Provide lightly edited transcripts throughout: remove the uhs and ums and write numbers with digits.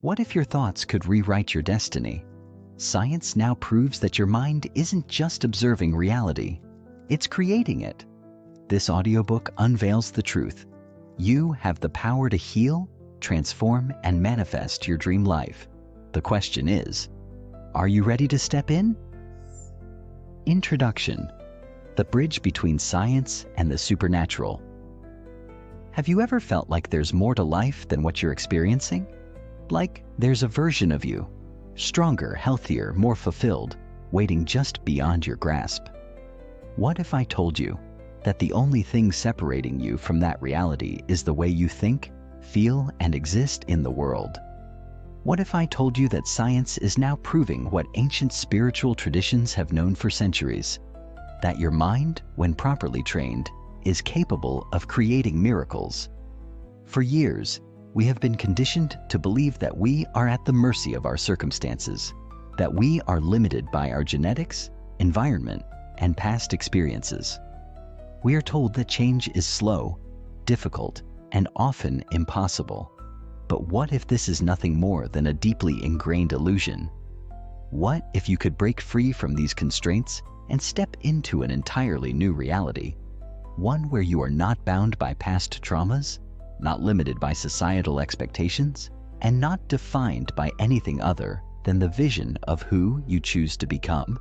What if your thoughts could rewrite your destiny? Science now proves that your mind isn't just observing reality, it's creating it. This audiobook unveils the truth. You have the power to heal, transform, and manifest your dream life. The question is, are you ready to step in? Introduction: the bridge between science and the supernatural. Have you ever felt like there's more to life than what you're experiencing? Like there's a version of you, stronger, healthier, more fulfilled, waiting just beyond your grasp? What if I told you that the only thing separating you from that reality is the way you think, feel, and exist in the world? What if I told you that science is now proving what ancient spiritual traditions have known for centuries? That your mind, when properly trained, is capable of creating miracles. For years, we have been conditioned to believe that we are at the mercy of our circumstances, that we are limited by our genetics, environment, and past experiences. We are told that change is slow, difficult, and often impossible. But what if this is nothing more than a deeply ingrained illusion? What if you could break free from these constraints and step into an entirely new reality? One where you are not bound by past traumas, not limited by societal expectations, and not defined by anything other than the vision of who you choose to become.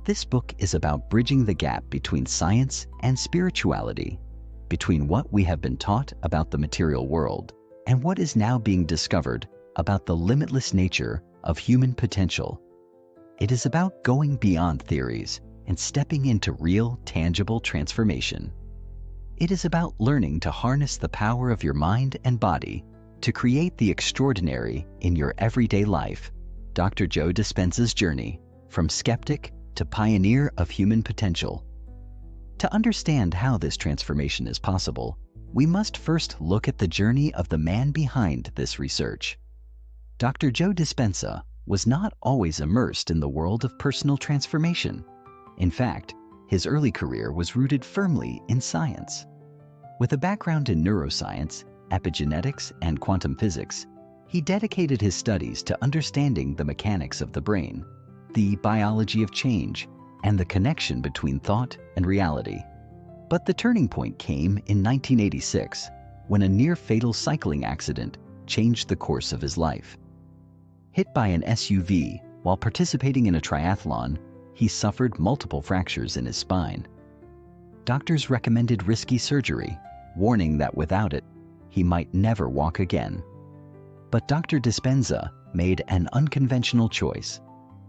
This book is about bridging the gap between science and spirituality, between what we have been taught about the material world and what is now being discovered about the limitless nature of human potential. It is about going beyond theories and stepping into real, tangible transformation. It is about learning to harness the power of your mind and body to create the extraordinary in your everyday life. Dr. Joe Dispenza's journey from skeptic to pioneer of human potential. To understand how this transformation is possible, we must first look at the journey of the man behind this research. Dr. Joe Dispenza was not always immersed in the world of personal transformation. In fact, his early career was rooted firmly in science. With a background in neuroscience, epigenetics, and quantum physics, he dedicated his studies to understanding the mechanics of the brain, the biology of change, and the connection between thought and reality. But the turning point came in 1986, when a near-fatal cycling accident changed the course of his life. Hit by an SUV while participating in a triathlon, he suffered multiple fractures in his spine. Doctors recommended risky surgery, warning that without it, he might never walk again. But Dr. Dispenza made an unconventional choice.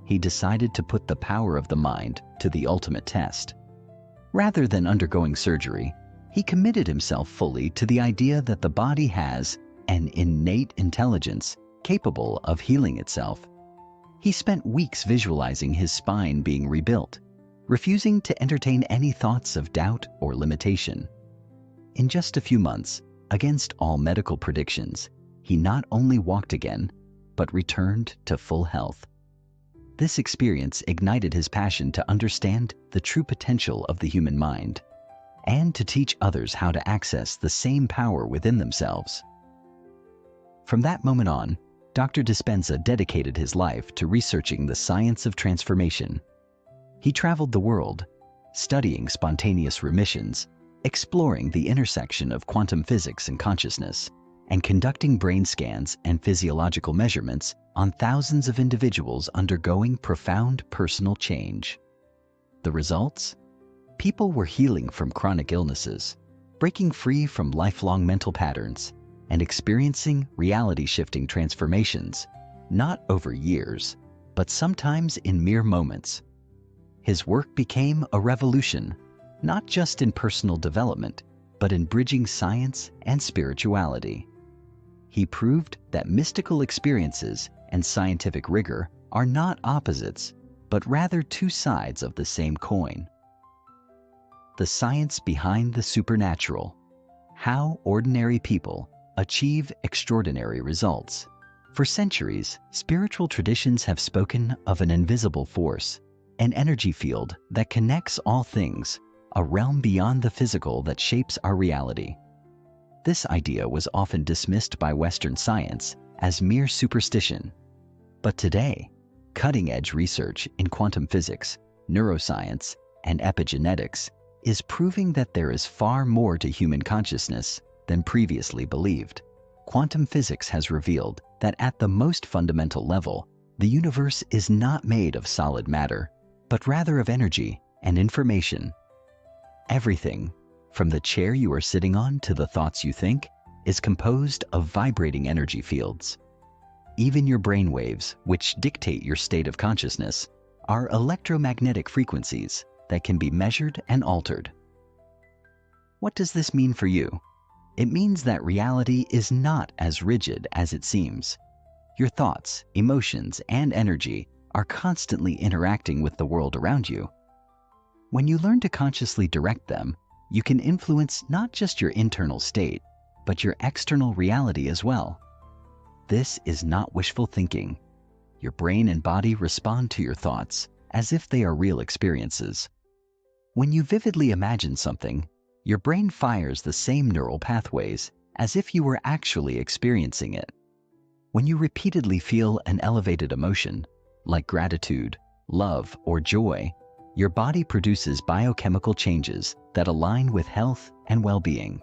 He decided to put the power of the mind to the ultimate test. Rather than undergoing surgery, he committed himself fully to the idea that the body has an innate intelligence capable of healing itself. He spent weeks visualizing his spine being rebuilt, refusing to entertain any thoughts of doubt or limitation. In just a few months, against all medical predictions, he not only walked again, but returned to full health. This experience ignited his passion to understand the true potential of the human mind and to teach others how to access the same power within themselves. From that moment on, Dr. Dispenza dedicated his life to researching the science of transformation. He traveled the world, studying spontaneous remissions, exploring the intersection of quantum physics and consciousness, and conducting brain scans and physiological measurements on thousands of individuals undergoing profound personal change. The results? People were healing from chronic illnesses, breaking free from lifelong mental patterns, and experiencing reality-shifting transformations, not over years, but sometimes in mere moments. His work became a revolution, not just in personal development, but in bridging science and spirituality. He proved that mystical experiences and scientific rigor are not opposites, but rather two sides of the same coin. The science behind the supernatural. How ordinary people achieve extraordinary results. For centuries, spiritual traditions have spoken of an invisible force, an energy field that connects all things, a realm beyond the physical that shapes our reality. This idea was often dismissed by Western science as mere superstition. But today, cutting-edge research in quantum physics, neuroscience, and epigenetics is proving that there is far more to human consciousness than previously believed. Quantum physics has revealed that at the most fundamental level, the universe is not made of solid matter, but rather of energy and information. Everything, from the chair you are sitting on to the thoughts you think, is composed of vibrating energy fields. Even your brain waves, which dictate your state of consciousness, are electromagnetic frequencies that can be measured and altered. What does this mean for you? It means that reality is not as rigid as it seems. Your thoughts, emotions, and energy are constantly interacting with the world around you. When you learn to consciously direct them, you can influence not just your internal state, but your external reality as well. This is not wishful thinking. Your brain and body respond to your thoughts as if they are real experiences. When you vividly imagine something, your brain fires the same neural pathways as if you were actually experiencing it. When you repeatedly feel an elevated emotion, like gratitude, love, or joy, your body produces biochemical changes that align with health and well-being.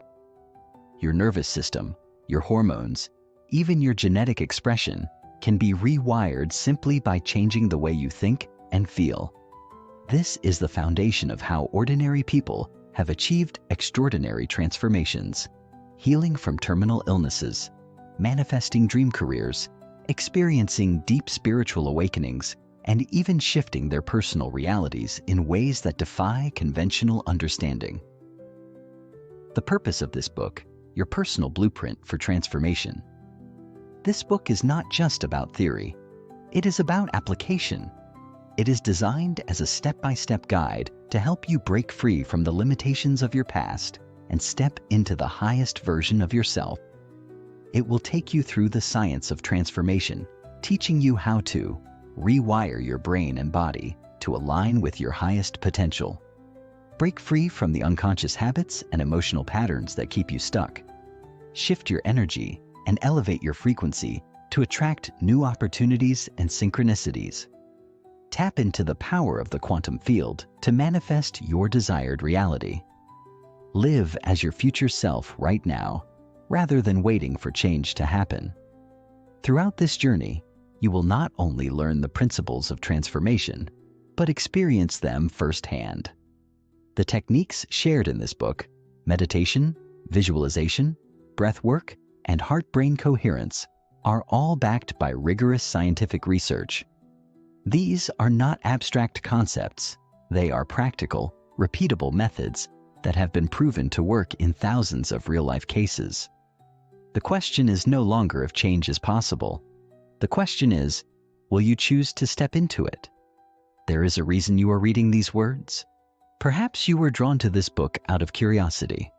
Your nervous system, your hormones, even your genetic expression can be rewired simply by changing the way you think and feel. This is the foundation of how ordinary people have achieved extraordinary transformations, healing from terminal illnesses, manifesting dream careers, experiencing deep spiritual awakenings, and even shifting their personal realities in ways that defy conventional understanding. The purpose of this book, your personal blueprint for transformation. This book is not just about theory. It is about application. It is designed as a step-by-step guide to help you break free from the limitations of your past and step into the highest version of yourself. It will take you through the science of transformation, teaching you how to rewire your brain and body to align with your highest potential. Break free from the unconscious habits and emotional patterns that keep you stuck. Shift your energy and elevate your frequency to attract new opportunities and synchronicities. Tap into the power of the quantum field to manifest your desired reality. Live as your future self right now, rather than waiting for change to happen. Throughout this journey, you will not only learn the principles of transformation, but experience them firsthand. The techniques shared in this book, meditation, visualization, breathwork, and heart-brain coherence, are all backed by rigorous scientific research. These are not abstract concepts. They are practical, repeatable methods that have been proven to work in thousands of real-life cases. The question is no longer if change is possible. The question is, will you choose to step into it? There is a reason you are reading these words. Perhaps you were drawn to this book out of curiosity.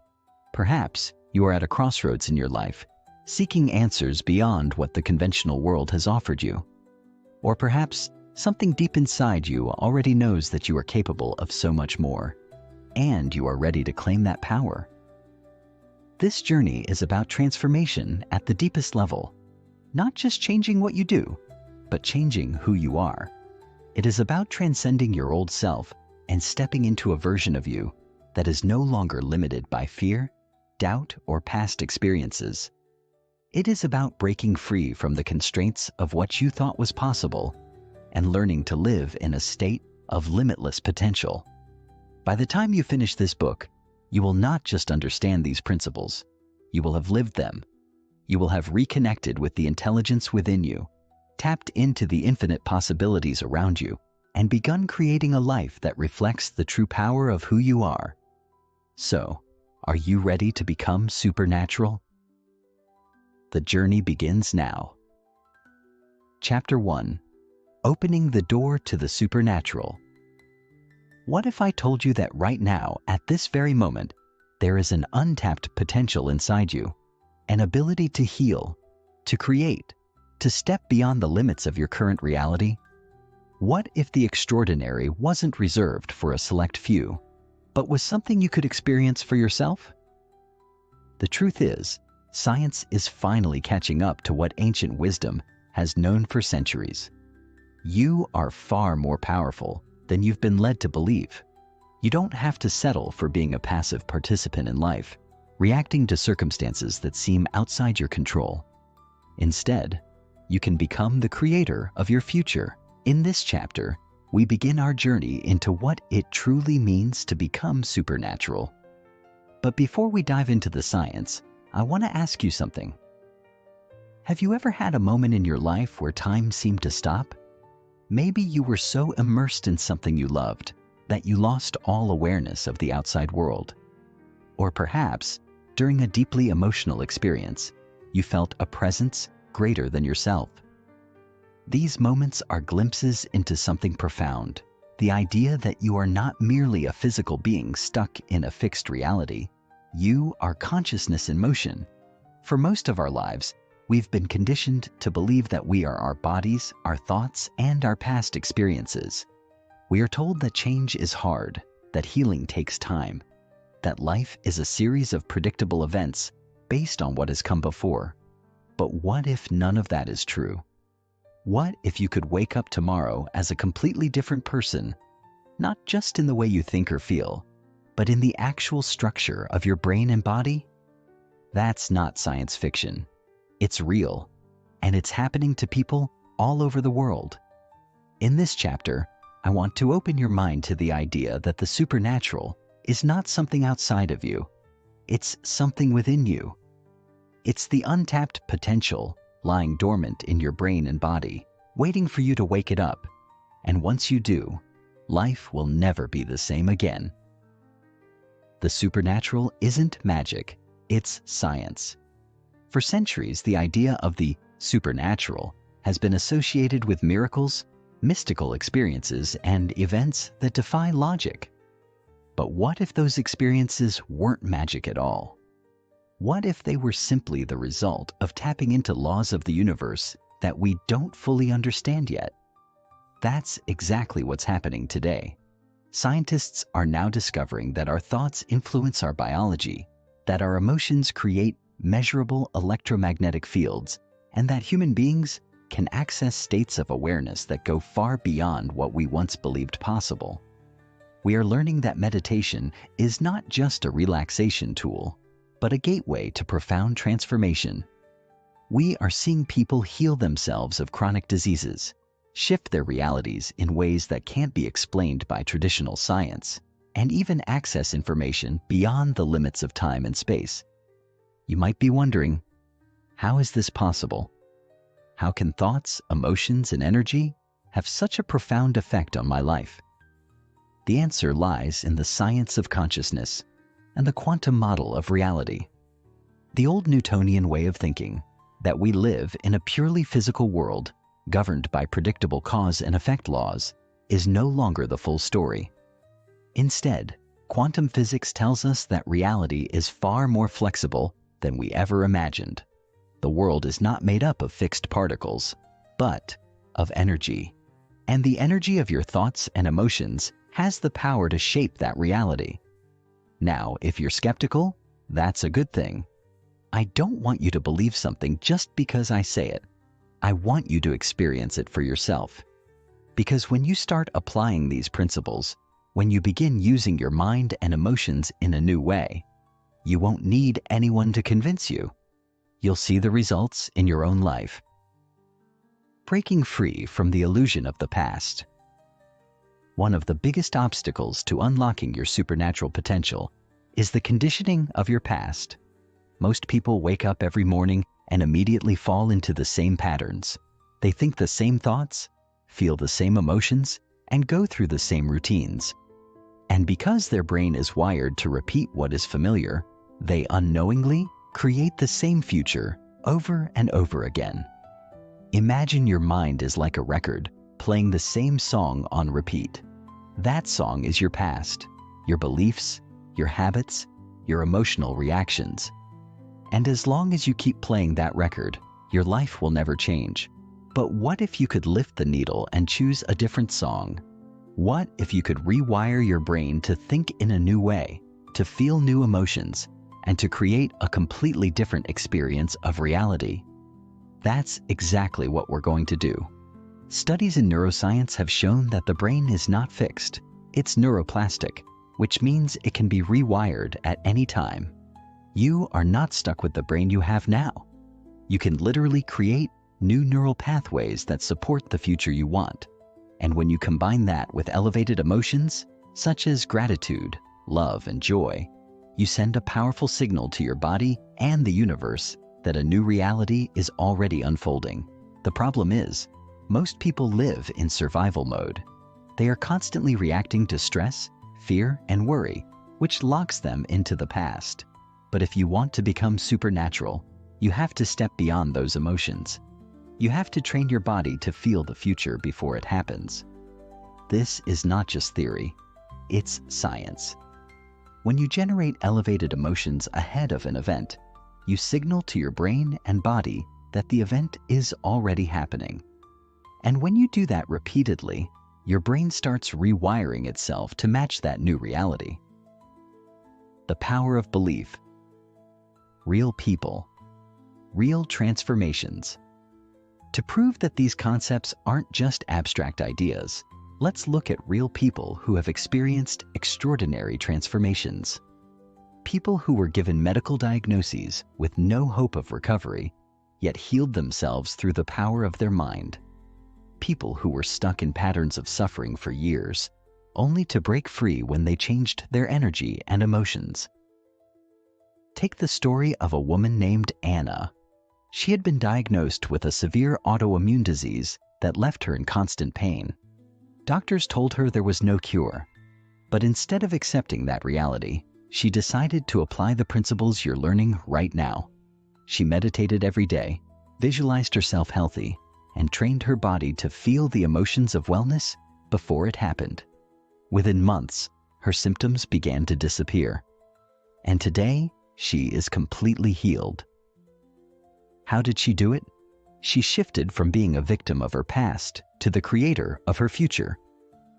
Perhaps you are at a crossroads in your life, seeking answers beyond what the conventional world has offered you. Or perhaps something deep inside you already knows that you are capable of so much more, and you are ready to claim that power. This journey is about transformation at the deepest level, not just changing what you do, but changing who you are. It is about transcending your old self and stepping into a version of you that is no longer limited by fear, doubt, or past experiences. It is about breaking free from the constraints of what you thought was possible and learning to live in a state of limitless potential. By the time you finish this book, you will not just understand these principles, you will have lived them. You will have reconnected with the intelligence within you, tapped into the infinite possibilities around you, and begun creating a life that reflects the true power of who you are. So, are you ready to become supernatural? The journey begins now. Chapter 1. Opening the door to the supernatural. What if I told you that right now, at this very moment, there is an untapped potential inside you? An ability to heal, to create, to step beyond the limits of your current reality? What if the extraordinary wasn't reserved for a select few, but was something you could experience for yourself? The truth is, Science is finally catching up to what ancient wisdom has known for centuries. You are far more powerful than you've been led to believe. You don't have to settle for being a passive participant in life, reacting to circumstances that seem outside your control. Instead, you can become the creator of your future. In this chapter, we begin our journey into what it truly means to become supernatural. But before we dive into the science, I want to ask you something. Have you ever had a moment in your life where time seemed to stop? Maybe you were so immersed in something you loved that you lost all awareness of the outside world. Or perhaps, during a deeply emotional experience, you felt a presence greater than yourself. These moments are glimpses into something profound, the idea that you are not merely a physical being stuck in a fixed reality. You are consciousness in motion. For most of our lives, we've been conditioned to believe that we are our bodies, our thoughts, and our past experiences. We are told that change is hard, that healing takes time, that life is a series of predictable events based on what has come before. But what if none of that is true? What if you could wake up tomorrow as a completely different person, not just in the way you think or feel, but in the actual structure of your brain and body? That's not science fiction. It's real, and it's happening to people all over the world. In this chapter, I want to open your mind to the idea that the supernatural is not something outside of you. It's something within you. It's the untapped potential lying dormant in your brain and body, waiting for you to wake it up. And once you do, life will never be the same again. The supernatural isn't magic, it's science. For centuries, the idea of the supernatural has been associated with miracles, mystical experiences, and events that defy logic. But what if those experiences weren't magic at all? What if they were simply the result of tapping into laws of the universe that we don't fully understand yet? That's exactly what's happening today. Scientists are now discovering that our thoughts influence our biology, that our emotions create measurable electromagnetic fields, and that human beings can access states of awareness that go far beyond what we once believed possible. We are learning that meditation is not just a relaxation tool, but a gateway to profound transformation. We are seeing people heal themselves of chronic diseases, shift their realities in ways that can't be explained by traditional science, and even access information beyond the limits of time and space. You might be wondering, how is this possible? How can thoughts, emotions, and energy have such a profound effect on my life? The answer lies in the science of consciousness and the quantum model of reality. The old Newtonian way of thinking, that we live in a purely physical world governed by predictable cause and effect laws, is no longer the full story. Instead, quantum physics tells us that reality is far more flexible than we ever imagined. The world is not made up of fixed particles, but of energy. And the energy of your thoughts and emotions has the power to shape that reality. Now, if you're skeptical, that's a good thing. I don't want you to believe something just because I say it. I want you to experience it for yourself. Because when you start applying these principles, when you begin using your mind and emotions in a new way, you won't need anyone to convince you. You'll see the results in your own life. Breaking free from the illusion of the past. One of the biggest obstacles to unlocking your supernatural potential is the conditioning of your past. Most people wake up every morning and immediately fall into the same patterns. They think the same thoughts, feel the same emotions, and go through the same routines. And because their brain is wired to repeat what is familiar, they unknowingly create the same future over and over again. Imagine your mind is like a record, playing the same song on repeat. That song is your past, your beliefs, your habits, your emotional reactions. And as long as you keep playing that record, your life will never change. But what if you could lift the needle and choose a different song? What if you could rewire your brain to think in a new way, to feel new emotions, and to create a completely different experience of reality. That's exactly what we're going to do. Studies in neuroscience have shown that the brain is not fixed. It's neuroplastic, which means it can be rewired at any time. You are not stuck with the brain you have now. You can literally create new neural pathways that support the future you want. And when you combine that with elevated emotions, such as gratitude, love, and joy, you send a powerful signal to your body and the universe that a new reality is already unfolding. The problem is, most people live in survival mode. They are constantly reacting to stress, fear, and worry, which locks them into the past. But if you want to become supernatural, you have to step beyond those emotions. You have to train your body to feel the future before it happens. This is not just theory, it's science. When you generate elevated emotions ahead of an event, you signal to your brain and body that the event is already happening. And when you do that repeatedly, your brain starts rewiring itself to match that new reality. The power of belief. Real people. Real transformations. To prove that these concepts aren't just abstract ideas, let's look at real people who have experienced extraordinary transformations. People who were given medical diagnoses with no hope of recovery, yet healed themselves through the power of their mind. People who were stuck in patterns of suffering for years, only to break free when they changed their energy and emotions. Take the story of a woman named Anna. She had been diagnosed with a severe autoimmune disease that left her in constant pain. Doctors told her there was no cure. But instead of accepting that reality, she decided to apply the principles you're learning right now. She meditated every day, visualized herself healthy, and trained her body to feel the emotions of wellness before it happened. Within months, her symptoms began to disappear. And today, she is completely healed. How did she do it? She shifted from being a victim of her past to the creator of her future.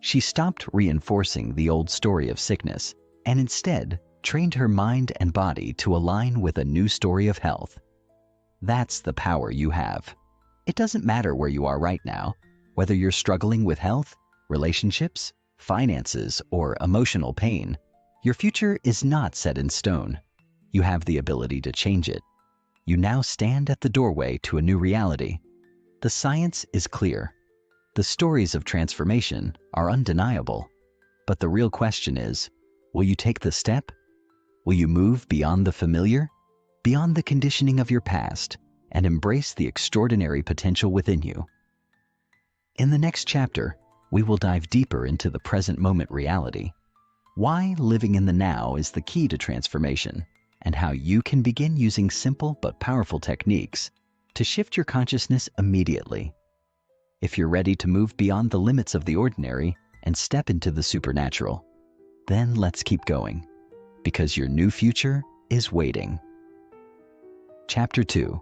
She stopped reinforcing the old story of sickness and instead trained her mind and body to align with a new story of health. That's the power you have. It doesn't matter where you are right now, whether you're struggling with health, relationships, finances, or emotional pain. Your future is not set in stone. You have the ability to change it. You now stand at the doorway to a new reality. The science is clear. The stories of transformation are undeniable. But the real question is, will you take the step? Will you move beyond the familiar, beyond the conditioning of your past, and embrace the extraordinary potential within you? In the next chapter, we will dive deeper into the present moment reality, why living in the now is the key to transformation, and how you can begin using simple but powerful techniques to shift your consciousness immediately. If you're ready to move beyond the limits of the ordinary and step into the supernatural, then let's keep going, because your new future is waiting. Chapter 2.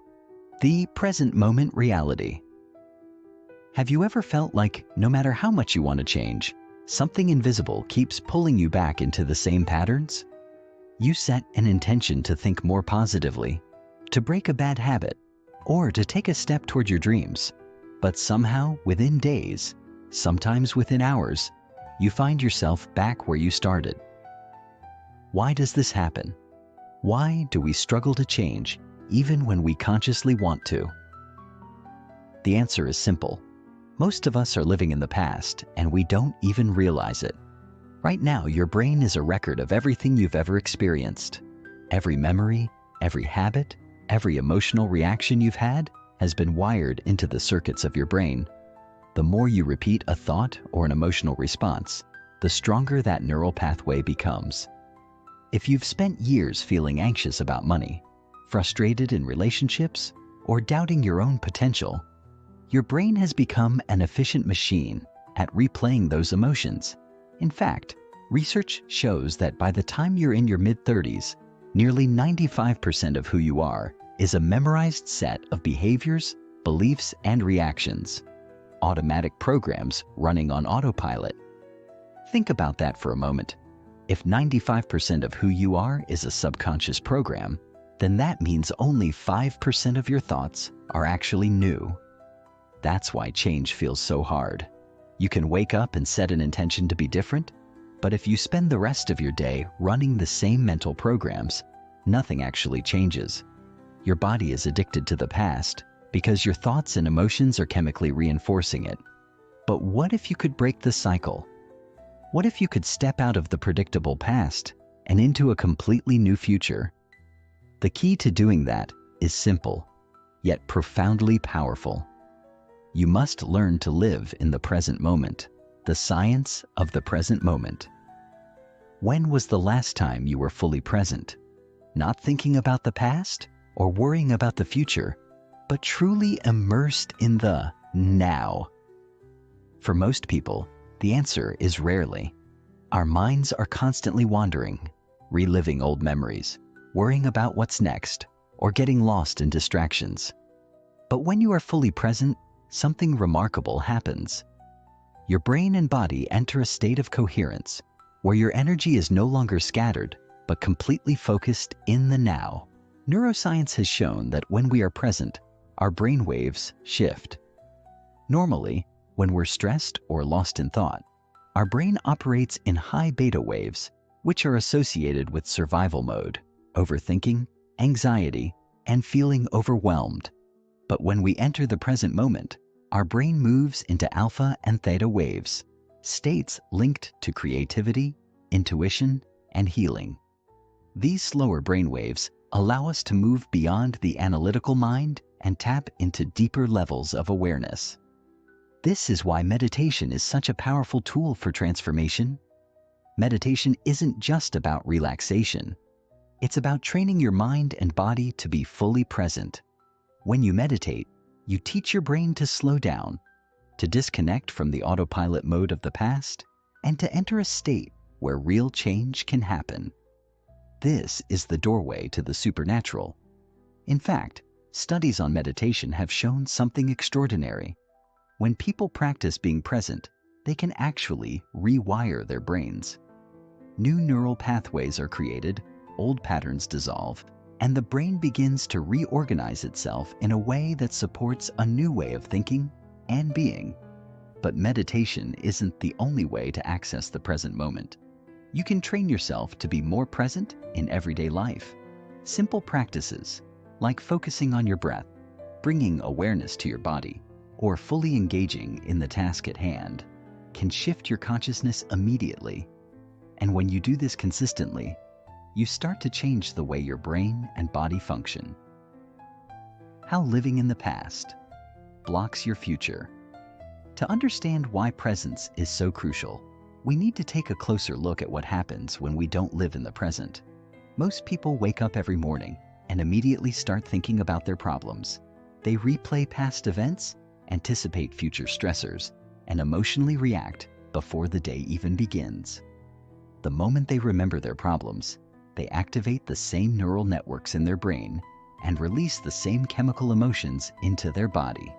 The Present Moment Reality. Have you ever felt like no matter how much you want to change, something invisible keeps pulling you back into the same patterns? You set an intention to think more positively, to break a bad habit, or to take a step toward your dreams, but somehow within days, sometimes within hours, you find yourself back where you started. Why does this happen? Why do we struggle to change even when we consciously want to? The answer is simple. Most of us are living in the past, and we don't even realize it. Right now, your brain is a record of everything you've ever experienced. Every memory, every habit, every emotional reaction you've had has been wired into the circuits of your brain. The more you repeat a thought or an emotional response, the stronger that neural pathway becomes. If you've spent years feeling anxious about money, frustrated in relationships, or doubting your own potential, your brain has become an efficient machine at replaying those emotions. In fact, research shows that by the time you're in your mid-30s, nearly 95% of who you are is a memorized set of behaviors, beliefs, and reactions. Automatic programs running on autopilot. Think about that for a moment. If 95% of who you are is a subconscious program, then that means only 5% of your thoughts are actually new. That's why change feels so hard. You can wake up and set an intention to be different, but if you spend the rest of your day running the same mental programs, nothing actually changes. Your body is addicted to the past because your thoughts and emotions are chemically reinforcing it. But what if you could break the cycle? What if you could step out of the predictable past and into a completely new future? The key to doing that is simple, yet profoundly powerful. You must learn to live in the present moment, the science of the present moment. When was the last time you were fully present? Not thinking about the past or worrying about the future, but truly immersed in the now. For most people, the answer is rarely. Our minds are constantly wandering, reliving old memories, worrying about what's next, or getting lost in distractions. But when you are fully present, something remarkable happens. Your brain and body enter a state of coherence, where your energy is no longer scattered, but completely focused in the now. Neuroscience has shown that when we are present, our brain waves shift. Normally, when we're stressed or lost in thought, our brain operates in high beta waves, which are associated with survival mode, overthinking, anxiety, and feeling overwhelmed. But when we enter the present moment, our brain moves into alpha and theta waves, states linked to creativity, intuition, and healing. These slower brain waves allow us to move beyond the analytical mind and tap into deeper levels of awareness. This is why meditation is such a powerful tool for transformation. Meditation isn't just about relaxation. It's about training your mind and body to be fully present. When you meditate, you teach your brain to slow down, to disconnect from the autopilot mode of the past, and to enter a state where real change can happen. This is the doorway to the supernatural. In fact, studies on meditation have shown something extraordinary. When people practice being present, they can actually rewire their brains. New neural pathways are created, old patterns dissolve, and the brain begins to reorganize itself in a way that supports a new way of thinking and being. But meditation isn't the only way to access the present moment. You can train yourself to be more present in everyday life. Simple practices, like focusing on your breath, bringing awareness to your body, or fully engaging in the task at hand, can shift your consciousness immediately. And when you do this consistently, you start to change the way your brain and body function. How living in the past blocks your future. To understand why presence is so crucial, we need to take a closer look at what happens when we don't live in the present. Most people wake up every morning and immediately start thinking about their problems. They replay past events, anticipate future stressors, and emotionally react before the day even begins. The moment they remember their problems, they activate the same neural networks in their brain and release the same chemical emotions into their body.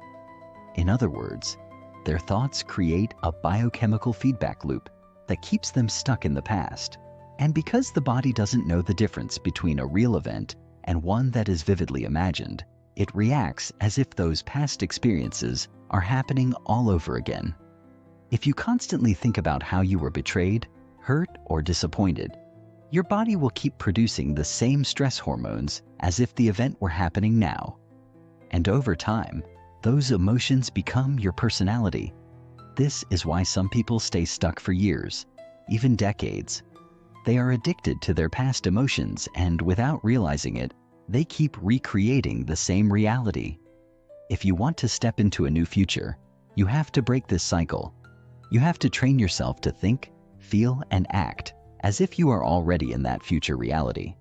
In other words, their thoughts create a biochemical feedback loop that keeps them stuck in the past. And because the body doesn't know the difference between a real event and one that is vividly imagined, it reacts as if those past experiences are happening all over again. If you constantly think about how you were betrayed, hurt, or disappointed, your body will keep producing the same stress hormones as if the event were happening now. And over time, those emotions become your personality. This is why some people stay stuck for years, even decades. They are addicted to their past emotions, and without realizing it, they keep recreating the same reality. If you want to step into a new future, you have to break this cycle. You have to train yourself to think, feel, and act as if you are already in that future reality.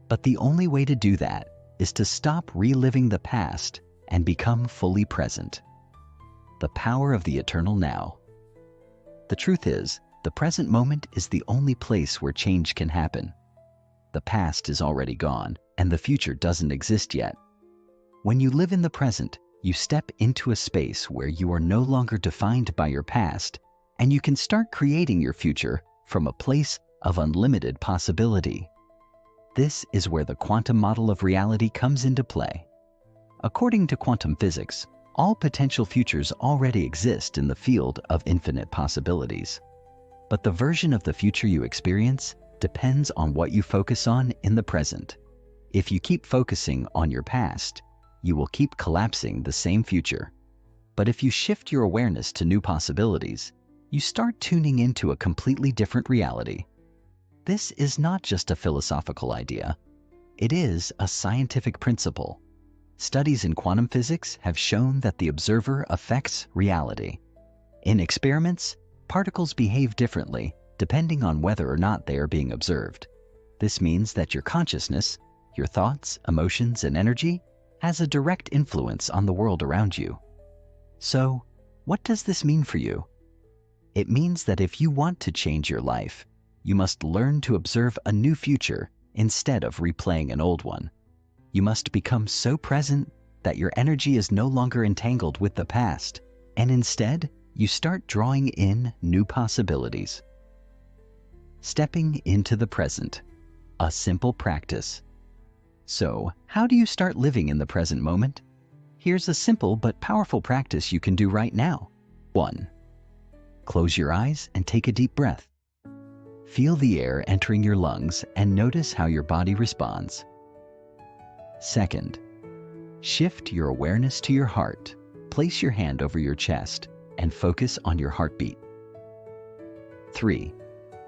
But the only way to do that is to stop reliving the past and become fully present. The power of the eternal now. The truth is, the present moment is the only place where change can happen. The past is already gone, and the future doesn't exist yet. When you live in the present, you step into a space where you are no longer defined by your past, and you can start creating your future from a place of unlimited possibility. This is where the quantum model of reality comes into play. According to quantum physics, all potential futures already exist in the field of infinite possibilities. But the version of the future you experience depends on what you focus on in the present. If you keep focusing on your past, you will keep collapsing the same future. But if you shift your awareness to new possibilities, you start tuning into a completely different reality. This is not just a philosophical idea. It is a scientific principle. Studies in quantum physics have shown that the observer affects reality. In experiments, particles behave differently depending on whether or not they are being observed. This means that your consciousness, your thoughts, emotions, and energy has a direct influence on the world around you. So, what does this mean for you? It means that if you want to change your life, you must learn to observe a new future instead of replaying an old one. You must become so present that your energy is no longer entangled with the past, and instead, you start drawing in new possibilities. Stepping into the present, a simple practice. So, how do you start living in the present moment? Here's a simple but powerful practice you can do right now. 1. Close your eyes and take a deep breath. Feel the air entering your lungs and notice how your body responds. 2. Shift your awareness to your heart. Place your hand over your chest and focus on your heartbeat. 3.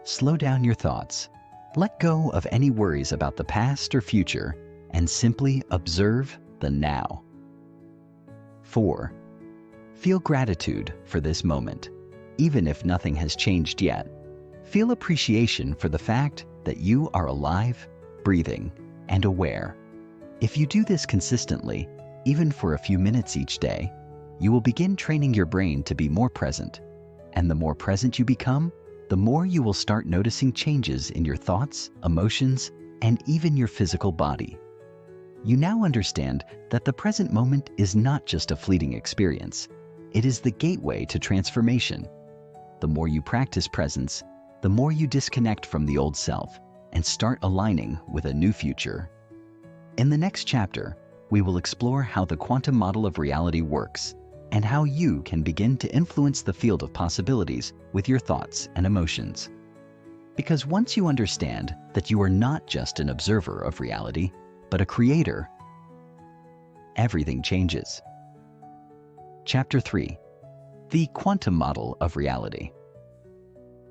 Slow down your thoughts. Let go of any worries about the past or future and simply observe the now. 4. Feel gratitude for this moment. Even if nothing has changed yet, feel appreciation for the fact that you are alive, breathing, and aware. If you do this consistently, even for a few minutes each day, you will begin training your brain to be more present. And the more present you become, the more you will start noticing changes in your thoughts, emotions, and even your physical body. You now understand that the present moment is not just a fleeting experience. It is the gateway to transformation. The more you practice presence, the more you disconnect from the old self and start aligning with a new future. In the next chapter, we will explore how the quantum model of reality works and how you can begin to influence the field of possibilities with your thoughts and emotions. Because once you understand that you are not just an observer of reality, but a creator, everything changes. Chapter 3. The Quantum Model of Reality.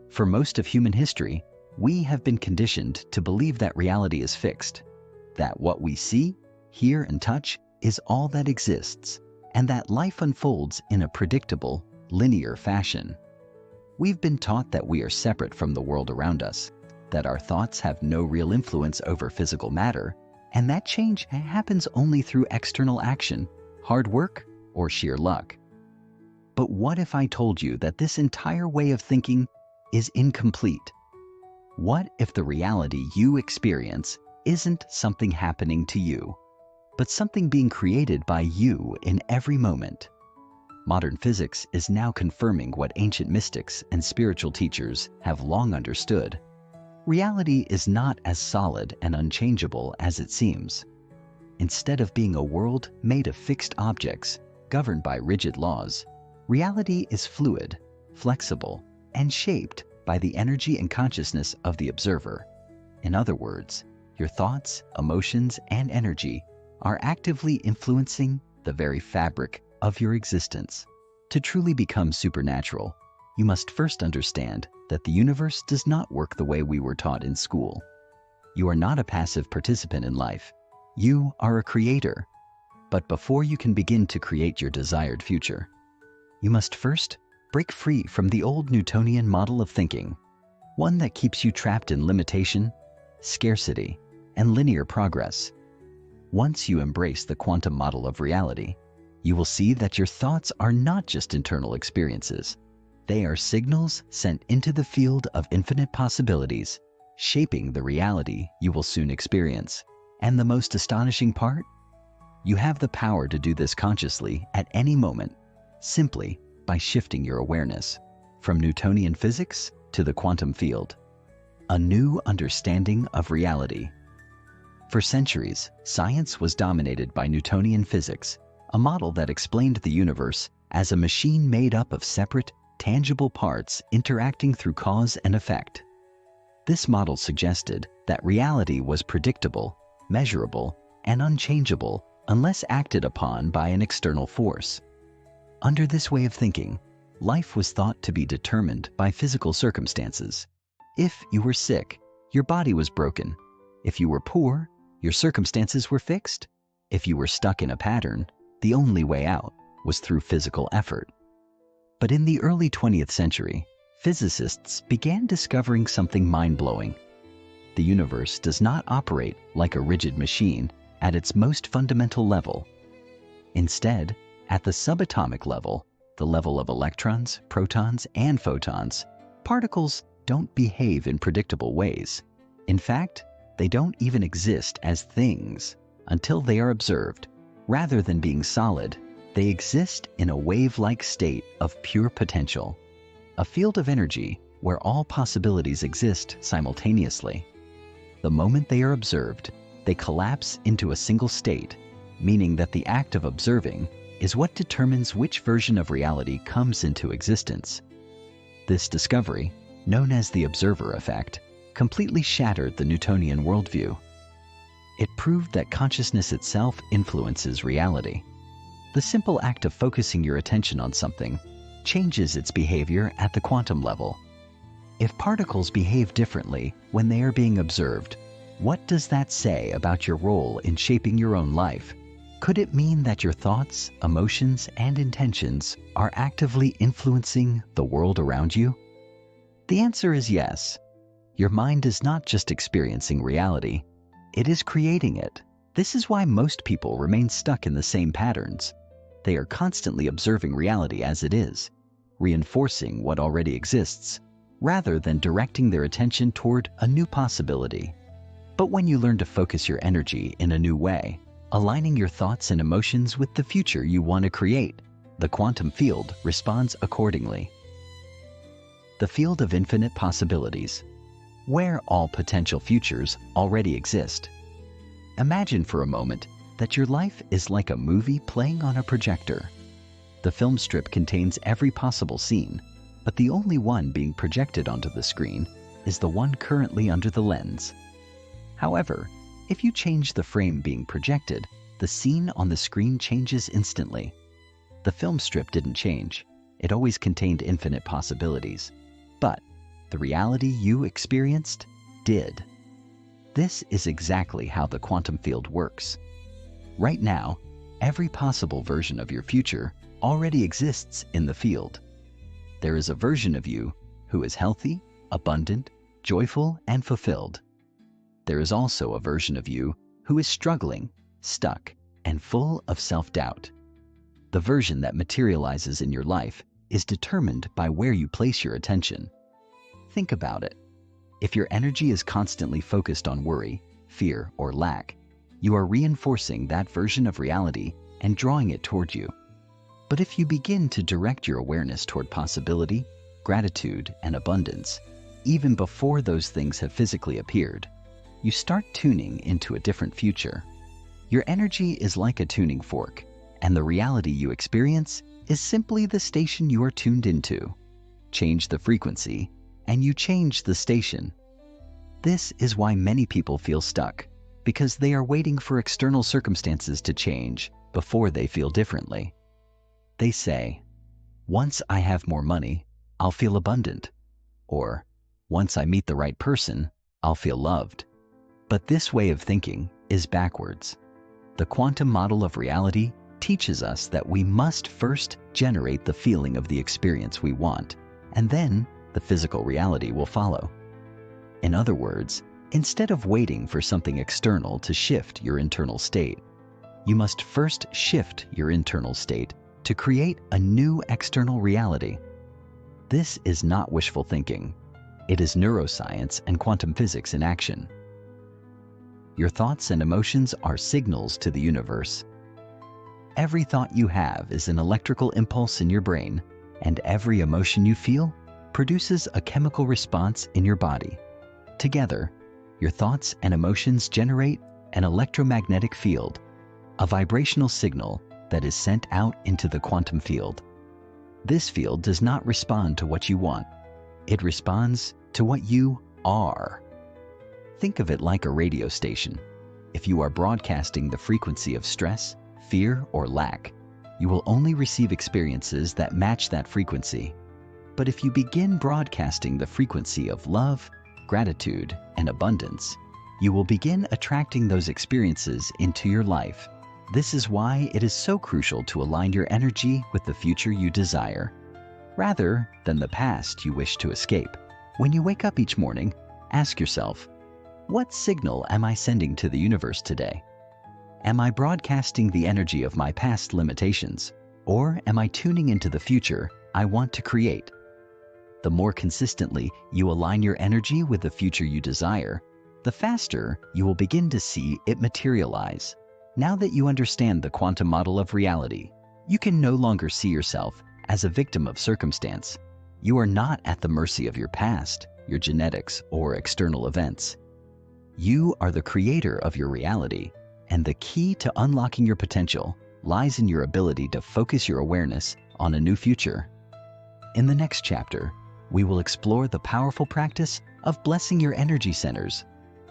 For most of human history, we have been conditioned to believe that reality is fixed, that what we see, hear, and touch is all that exists, and that life unfolds in a predictable, linear fashion. We've been taught that we are separate from the world around us, that our thoughts have no real influence over physical matter, and that change happens only through external action, hard work, or sheer luck. But what if I told you that this entire way of thinking is incomplete? What if the reality you experience isn't something happening to you, but something being created by you in every moment? Modern physics is now confirming what ancient mystics and spiritual teachers have long understood. Reality is not as solid and unchangeable as it seems. Instead of being a world made of fixed objects, governed by rigid laws, reality is fluid, flexible, and shaped by the energy and consciousness of the observer. In other words, your thoughts, emotions, and energy are actively influencing the very fabric of your existence. To truly become supernatural, you must first understand that the universe does not work the way we were taught in school. You are not a passive participant in life. You are a creator. But before you can begin to create your desired future, you must first break free from the old Newtonian model of thinking, one that keeps you trapped in limitation, scarcity, and linear progress. Once you embrace the quantum model of reality, you will see that your thoughts are not just internal experiences. They are signals sent into the field of infinite possibilities, shaping the reality you will soon experience. And the most astonishing part? You have the power to do this consciously at any moment, simply by shifting your awareness from Newtonian physics to the quantum field. a new understanding of reality. For centuries, science was dominated by Newtonian physics, a model that explained the universe as a machine made up of separate, tangible parts interacting through cause and effect. This model suggested that reality was predictable, measurable, and unchangeable unless acted upon by an external force. Under this way of thinking, life was thought to be determined by physical circumstances. If you were sick, your body was broken. If you were poor, your circumstances were fixed. If you were stuck in a pattern, the only way out was through physical effort. But in the early 20th century, physicists began discovering something mind-blowing. The universe does not operate like a rigid machine at its most fundamental level. Instead, at the subatomic level, the level of electrons, protons, and photons, particles don't behave in predictable ways. In fact, they don't even exist as things until they are observed. Rather than being solid, they exist in a wave-like state of pure potential, a field of energy where all possibilities exist simultaneously. The moment they are observed, they collapse into a single state, meaning that the act of observing is what determines which version of reality comes into existence. This discovery, known as the observer effect, completely shattered the Newtonian worldview. It proved that consciousness itself influences reality. The simple act of focusing your attention on something changes its behavior at the quantum level. If particles behave differently when they are being observed, what does that say about your role in shaping your own life? Could it mean that your thoughts, emotions, and intentions are actively influencing the world around you? The answer is yes. Your mind is not just experiencing reality, it is creating it. This is why most people remain stuck in the same patterns. They are constantly observing reality as it is, reinforcing what already exists, rather than directing their attention toward a new possibility. But when you learn to focus your energy in a new way, aligning your thoughts and emotions with the future you want to create, the quantum field responds accordingly. The field of infinite possibilities, where all potential futures already exist. Imagine for a moment that your life is like a movie playing on a projector. The film strip contains every possible scene, but the only one being projected onto the screen is the one currently under the lens. However, if you change the frame being projected, the scene on the screen changes instantly. The film strip didn't change. It always contained infinite possibilities. But the reality you experienced did. This is exactly how the quantum field works. Right now, every possible version of your future already exists in the field. There is a version of you who is healthy, abundant, joyful, and fulfilled. There is also a version of you who is struggling, stuck, and full of self-doubt. The version that materializes in your life is determined by where you place your attention. Think about it. If your energy is constantly focused on worry, fear, or lack, you are reinforcing that version of reality and drawing it toward you. But if you begin to direct your awareness toward possibility, gratitude, and abundance, even before those things have physically appeared, you start tuning into a different future. Your energy is like a tuning fork, and the reality you experience is simply the station you are tuned into. Change the frequency, and you change the station. This is why many people feel stuck, because they are waiting for external circumstances to change before they feel differently. They say, "Once I have more money, I'll feel abundant," or "Once I meet the right person, I'll feel loved." But this way of thinking is backwards. The quantum model of reality teaches us that we must first generate the feeling of the experience we want, and then the physical reality will follow. In other words, instead of waiting for something external to shift your internal state, you must first shift your internal state to create a new external reality. This is not wishful thinking. It is neuroscience and quantum physics in action. Your thoughts and emotions are signals to the universe. Every thought you have is an electrical impulse in your brain, and every emotion you feel produces a chemical response in your body. Together, your thoughts and emotions generate an electromagnetic field, a vibrational signal that is sent out into the quantum field. This field does not respond to what you want. It responds to what you are. Think of it like a radio station. If you are broadcasting the frequency of stress, fear, or lack, you will only receive experiences that match that frequency. But if you begin broadcasting the frequency of love, gratitude, and abundance, you will begin attracting those experiences into your life. This is why it is so crucial to align your energy with the future you desire, rather than the past you wish to escape. When you wake up each morning, ask yourself, what signal am I sending to the universe today? Am I broadcasting the energy of my past limitations, or am I tuning into the future I want to create? The more consistently you align your energy with the future you desire, the faster you will begin to see it materialize. Now that you understand the quantum model of reality, you can no longer see yourself as a victim of circumstance. You are not at the mercy of your past, your genetics, or external events. You are the creator of your reality, and the key to unlocking your potential lies in your ability to focus your awareness on a new future. In the next chapter, we will explore the powerful practice of blessing your energy centers,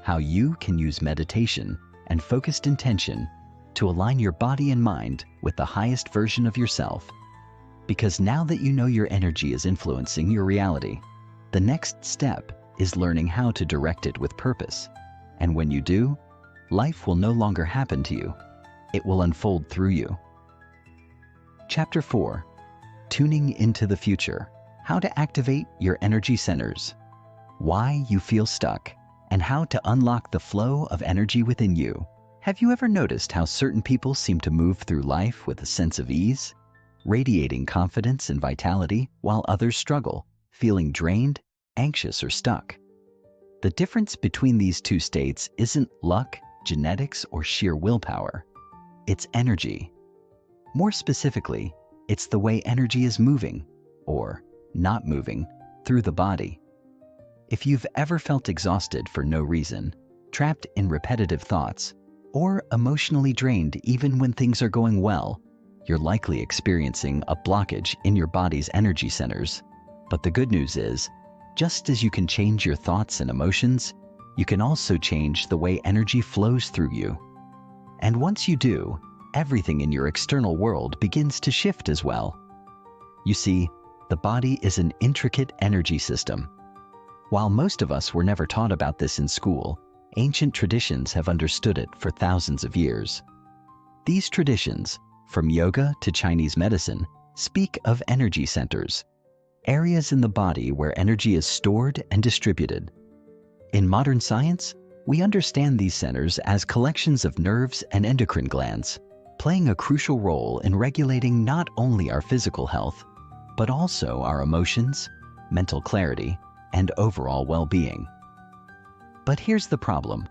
how you can use meditation and focused intention to align your body and mind with the highest version of yourself. Because now that you know your energy is influencing your reality, the next step is learning how to direct it with purpose. And when you do, life will no longer happen to you. It will unfold through you. Chapter 4. Tuning into the future. How to activate your energy centers. Why you feel stuck, and how to unlock the flow of energy within you. Have you ever noticed how certain people seem to move through life with a sense of ease, radiating confidence and vitality, while others struggle, feeling drained, anxious, or stuck? The difference between these two states isn't luck, genetics, or sheer willpower. It's energy. More specifically, it's the way energy is moving, or not moving, through the body. If you've ever felt exhausted for no reason, trapped in repetitive thoughts, or emotionally drained even when things are going well, you're likely experiencing a blockage in your body's energy centers. But the good news is, just as you can change your thoughts and emotions, you can also change the way energy flows through you. And once you do, everything in your external world begins to shift as well. You see, the body is an intricate energy system. While most of us were never taught about this in school, ancient traditions have understood it for thousands of years. These traditions, from yoga to Chinese medicine, speak of energy centers, areas in the body where energy is stored and distributed. In modern science, we understand these centers as collections of nerves and endocrine glands, playing a crucial role in regulating not only our physical health, but also our emotions, mental clarity, and overall well-being. But here's the problem.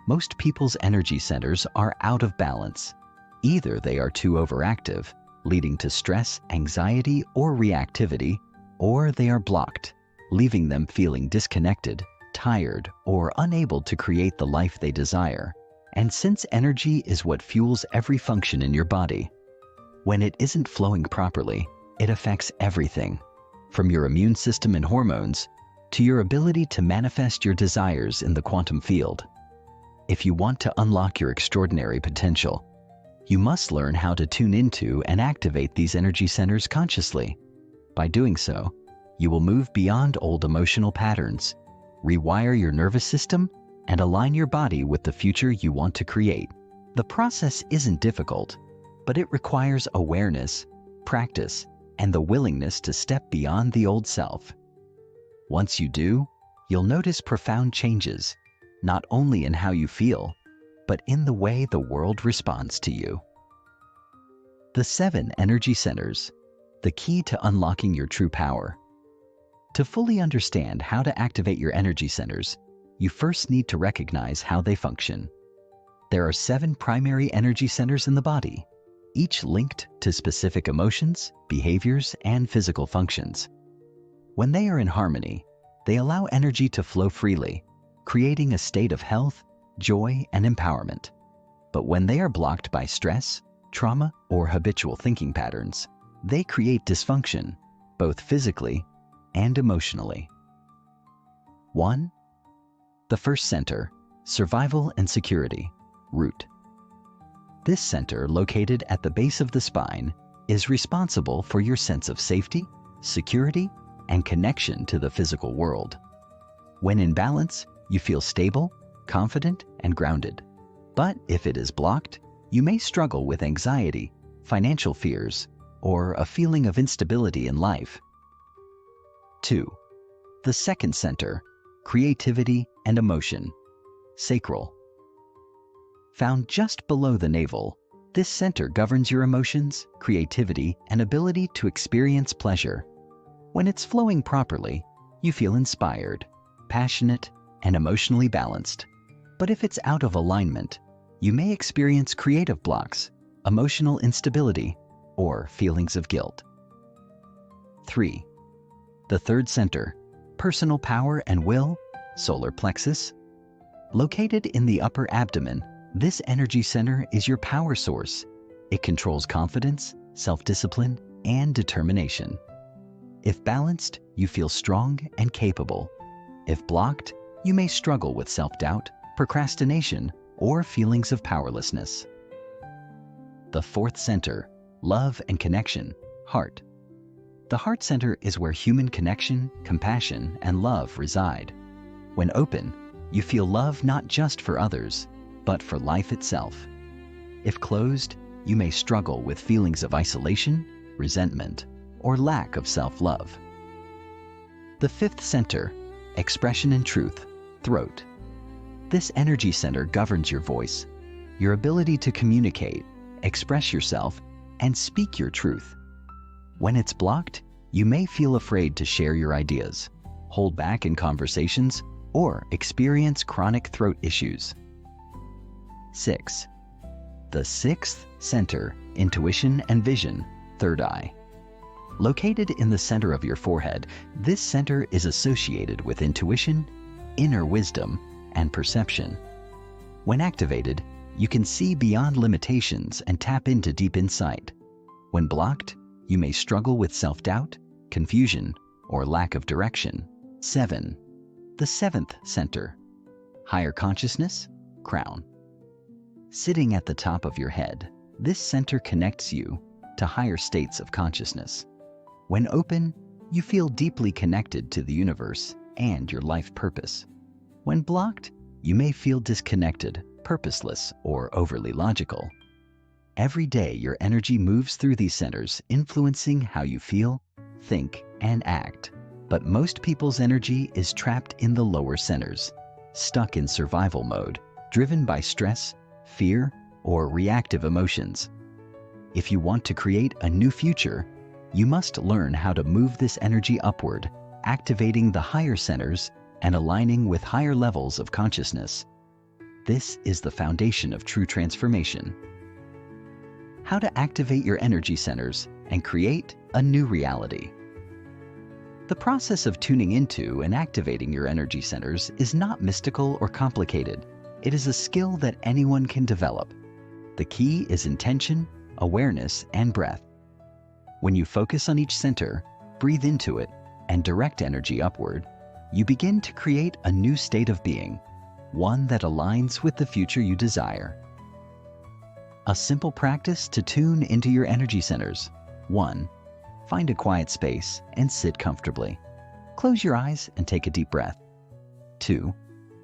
Most people's energy centers are out of balance. Either they are too overactive, leading to stress, anxiety, or reactivity, or they are blocked, leaving them feeling disconnected, tired, or unable to create the life they desire. And since energy is what fuels every function in your body, when it isn't flowing properly, it affects everything, from your immune system and hormones to your ability to manifest your desires in the quantum field. If you want to unlock your extraordinary potential, you must learn how to tune into and activate these energy centers consciously. By doing so, you will move beyond old emotional patterns, rewire your nervous system, and align your body with the future you want to create. The process isn't difficult, but it requires awareness, practice, and the willingness to step beyond the old self. Once you do, you'll notice profound changes, not only in how you feel, but in the way the world responds to you. The 7 energy centers, the key to unlocking your true power. To fully understand how to activate your energy centers, you first need to recognize how they function. There are 7 primary energy centers in the body, each linked to specific emotions, behaviors, and physical functions. When they are in harmony, they allow energy to flow freely, creating a state of health, joy, and empowerment. But when they are blocked by stress, trauma, or habitual thinking patterns, they create dysfunction, both physically and emotionally. 1. The first center, survival and security, root. This center, located at the base of the spine, is responsible for your sense of safety, security, and connection to the physical world. When in balance, you feel stable, confident, and grounded. But if it is blocked, you may struggle with anxiety, financial fears, or a feeling of instability in life. 2. The second center, creativity and emotion, sacral. Found just below the navel, this center governs your emotions, creativity, and ability to experience pleasure. When it's flowing properly, you feel inspired, passionate, and emotionally balanced. But if it's out of alignment, you may experience creative blocks, emotional instability, or feelings of guilt. 3. The third center, personal power and will, solar plexus. Located in the upper abdomen, this energy center is your power source. It controls confidence, self-discipline, and determination. If balanced, you feel strong and capable. If blocked, you may struggle with self-doubt, procrastination, or feelings of powerlessness. The fourth center, love and connection, heart. The heart center is where human connection, compassion, and love reside. When open, you feel love not just for others, but for life itself. If closed, you may struggle with feelings of isolation, resentment, or lack of self-love. The fifth center, expression and truth, throat. This energy center governs your voice, your ability to communicate, express yourself, and speak your truth. When it's blocked, you may feel afraid to share your ideas, hold back in conversations, or experience chronic throat issues. 6. The sixth center, intuition and vision, third eye. Located in the center of your forehead, this center is associated with intuition, inner wisdom, and perception. When activated, you can see beyond limitations and tap into deep insight. When blocked, you may struggle with self-doubt, confusion, or lack of direction. 7. The seventh center, higher consciousness, crown. Sitting at the top of your head, this center connects you to higher states of consciousness. When open, you feel deeply connected to the universe and your life purpose. When blocked, you may feel disconnected, purposeless, or overly logical. Every day, your energy moves through these centers, influencing how you feel, think, and act. But most people's energy is trapped in the lower centers, stuck in survival mode, driven by stress, fear, or reactive emotions. If you want to create a new future, you must learn how to move this energy upward, activating the higher centers and aligning with higher levels of consciousness. This is the foundation of true transformation. How to activate your energy centers and create a new reality. The process of tuning into and activating your energy centers is not mystical or complicated. It is a skill that anyone can develop. The key is intention, awareness, and breath. When you focus on each center, breathe into it, and direct energy upward, you begin to create a new state of being, one that aligns with the future you desire. A simple practice to tune into your energy centers. 1. Find a quiet space and sit comfortably. Close your eyes and take a deep breath. 2.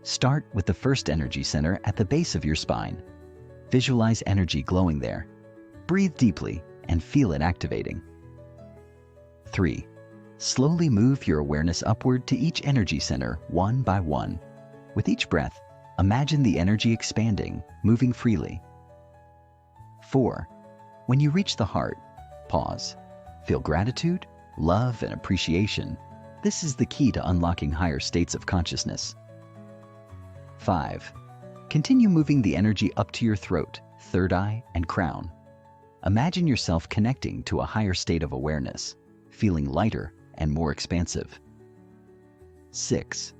Start with the first energy center at the base of your spine. Visualize energy glowing there. Breathe deeply and feel it activating. 3. Slowly move your awareness upward to each energy center one by one. With each breath, imagine the energy expanding, moving freely. 4. When you reach the heart, pause. Feel gratitude, love, and appreciation. This is the key to unlocking higher states of consciousness. 5. Continue moving the energy up to your throat, third eye, and crown. Imagine yourself connecting to a higher state of awareness, feeling lighter and more expansive. 6.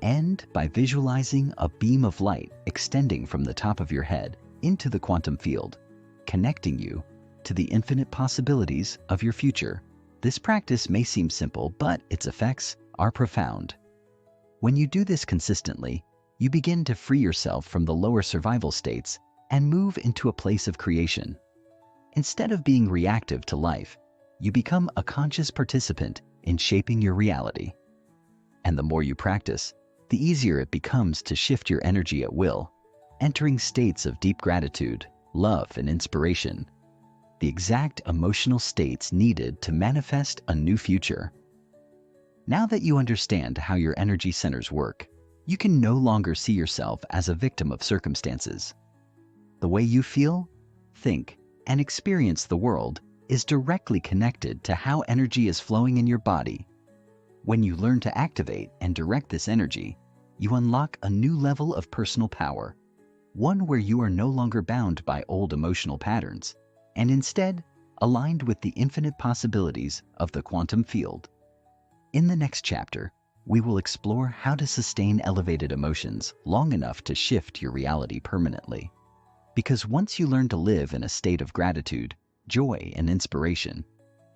End by visualizing a beam of light extending from the top of your head into the quantum field, connecting you to the infinite possibilities of your future. This practice may seem simple, but its effects are profound. When you do this consistently, you begin to free yourself from the lower survival states and move into a place of creation. Instead of being reactive to life, you become a conscious participant in shaping your reality. And the more you practice, the easier it becomes to shift your energy at will, entering states of deep gratitude, love, and inspiration, the exact emotional states needed to manifest a new future. Now that you understand how your energy centers work, you can no longer see yourself as a victim of circumstances. The way you feel, think, and experience the world is directly connected to how energy is flowing in your body. When you learn to activate and direct this energy, you unlock a new level of personal power, one where you are no longer bound by old emotional patterns, and instead aligned with the infinite possibilities of the quantum field. In the next chapter, we will explore how to sustain elevated emotions long enough to shift your reality permanently. Because once you learn to live in a state of gratitude, joy, and inspiration,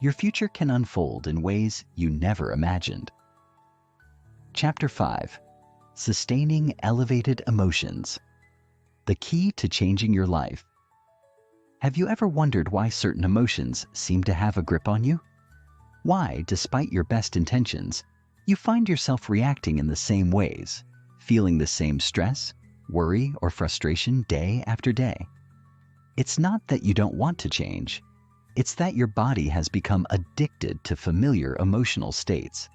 your future can unfold in ways you never imagined. Chapter 5. Sustaining Elevated Emotions. The key to changing your life. Have you ever wondered why certain emotions seem to have a grip on you? Why, despite your best intentions, you find yourself reacting in the same ways, feeling the same stress, worry, or frustration day after day? It's not that you don't want to change. It's that your body has become addicted to familiar emotional states.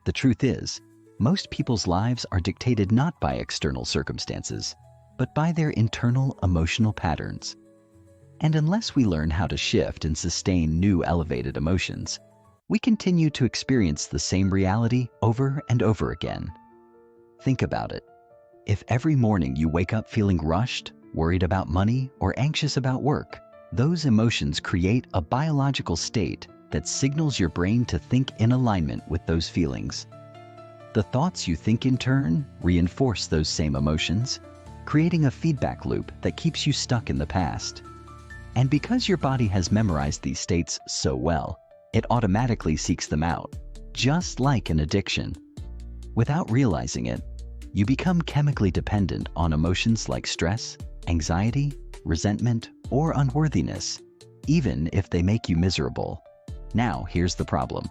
The truth is, most people's lives are dictated not by external circumstances, but by their internal emotional patterns. And unless we learn how to shift and sustain new elevated emotions, we continue to experience the same reality over and over again. Think about it. If every morning you wake up feeling rushed, worried about money, or anxious about work, those emotions create a biological state that signals your brain to think in alignment with those feelings. The thoughts you think in turn reinforce those same emotions, creating a feedback loop that keeps you stuck in the past. And because your body has memorized these states so well, it automatically seeks them out, just like an addiction. Without realizing it, you become chemically dependent on emotions like stress, anxiety, resentment, or unworthiness, even if they make you miserable. Now, here's the problem.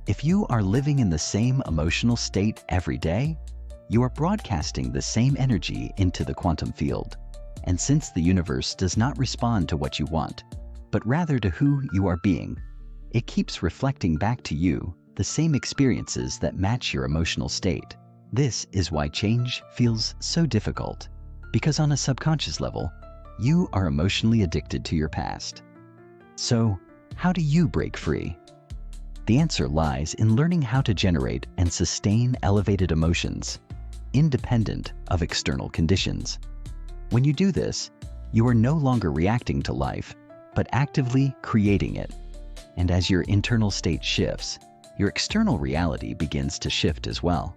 If you are living in the same emotional state every day, you are broadcasting the same energy into the quantum field. And since the universe does not respond to what you want, but rather to who you are being, it keeps reflecting back to you the same experiences that match your emotional state. This is why change feels so difficult, because on a subconscious level, you are emotionally addicted to your past. So, how do you break free? The answer lies in learning how to generate and sustain elevated emotions, independent of external conditions. When you do this, you are no longer reacting to life, but actively creating it. And as your internal state shifts, your external reality begins to shift as well.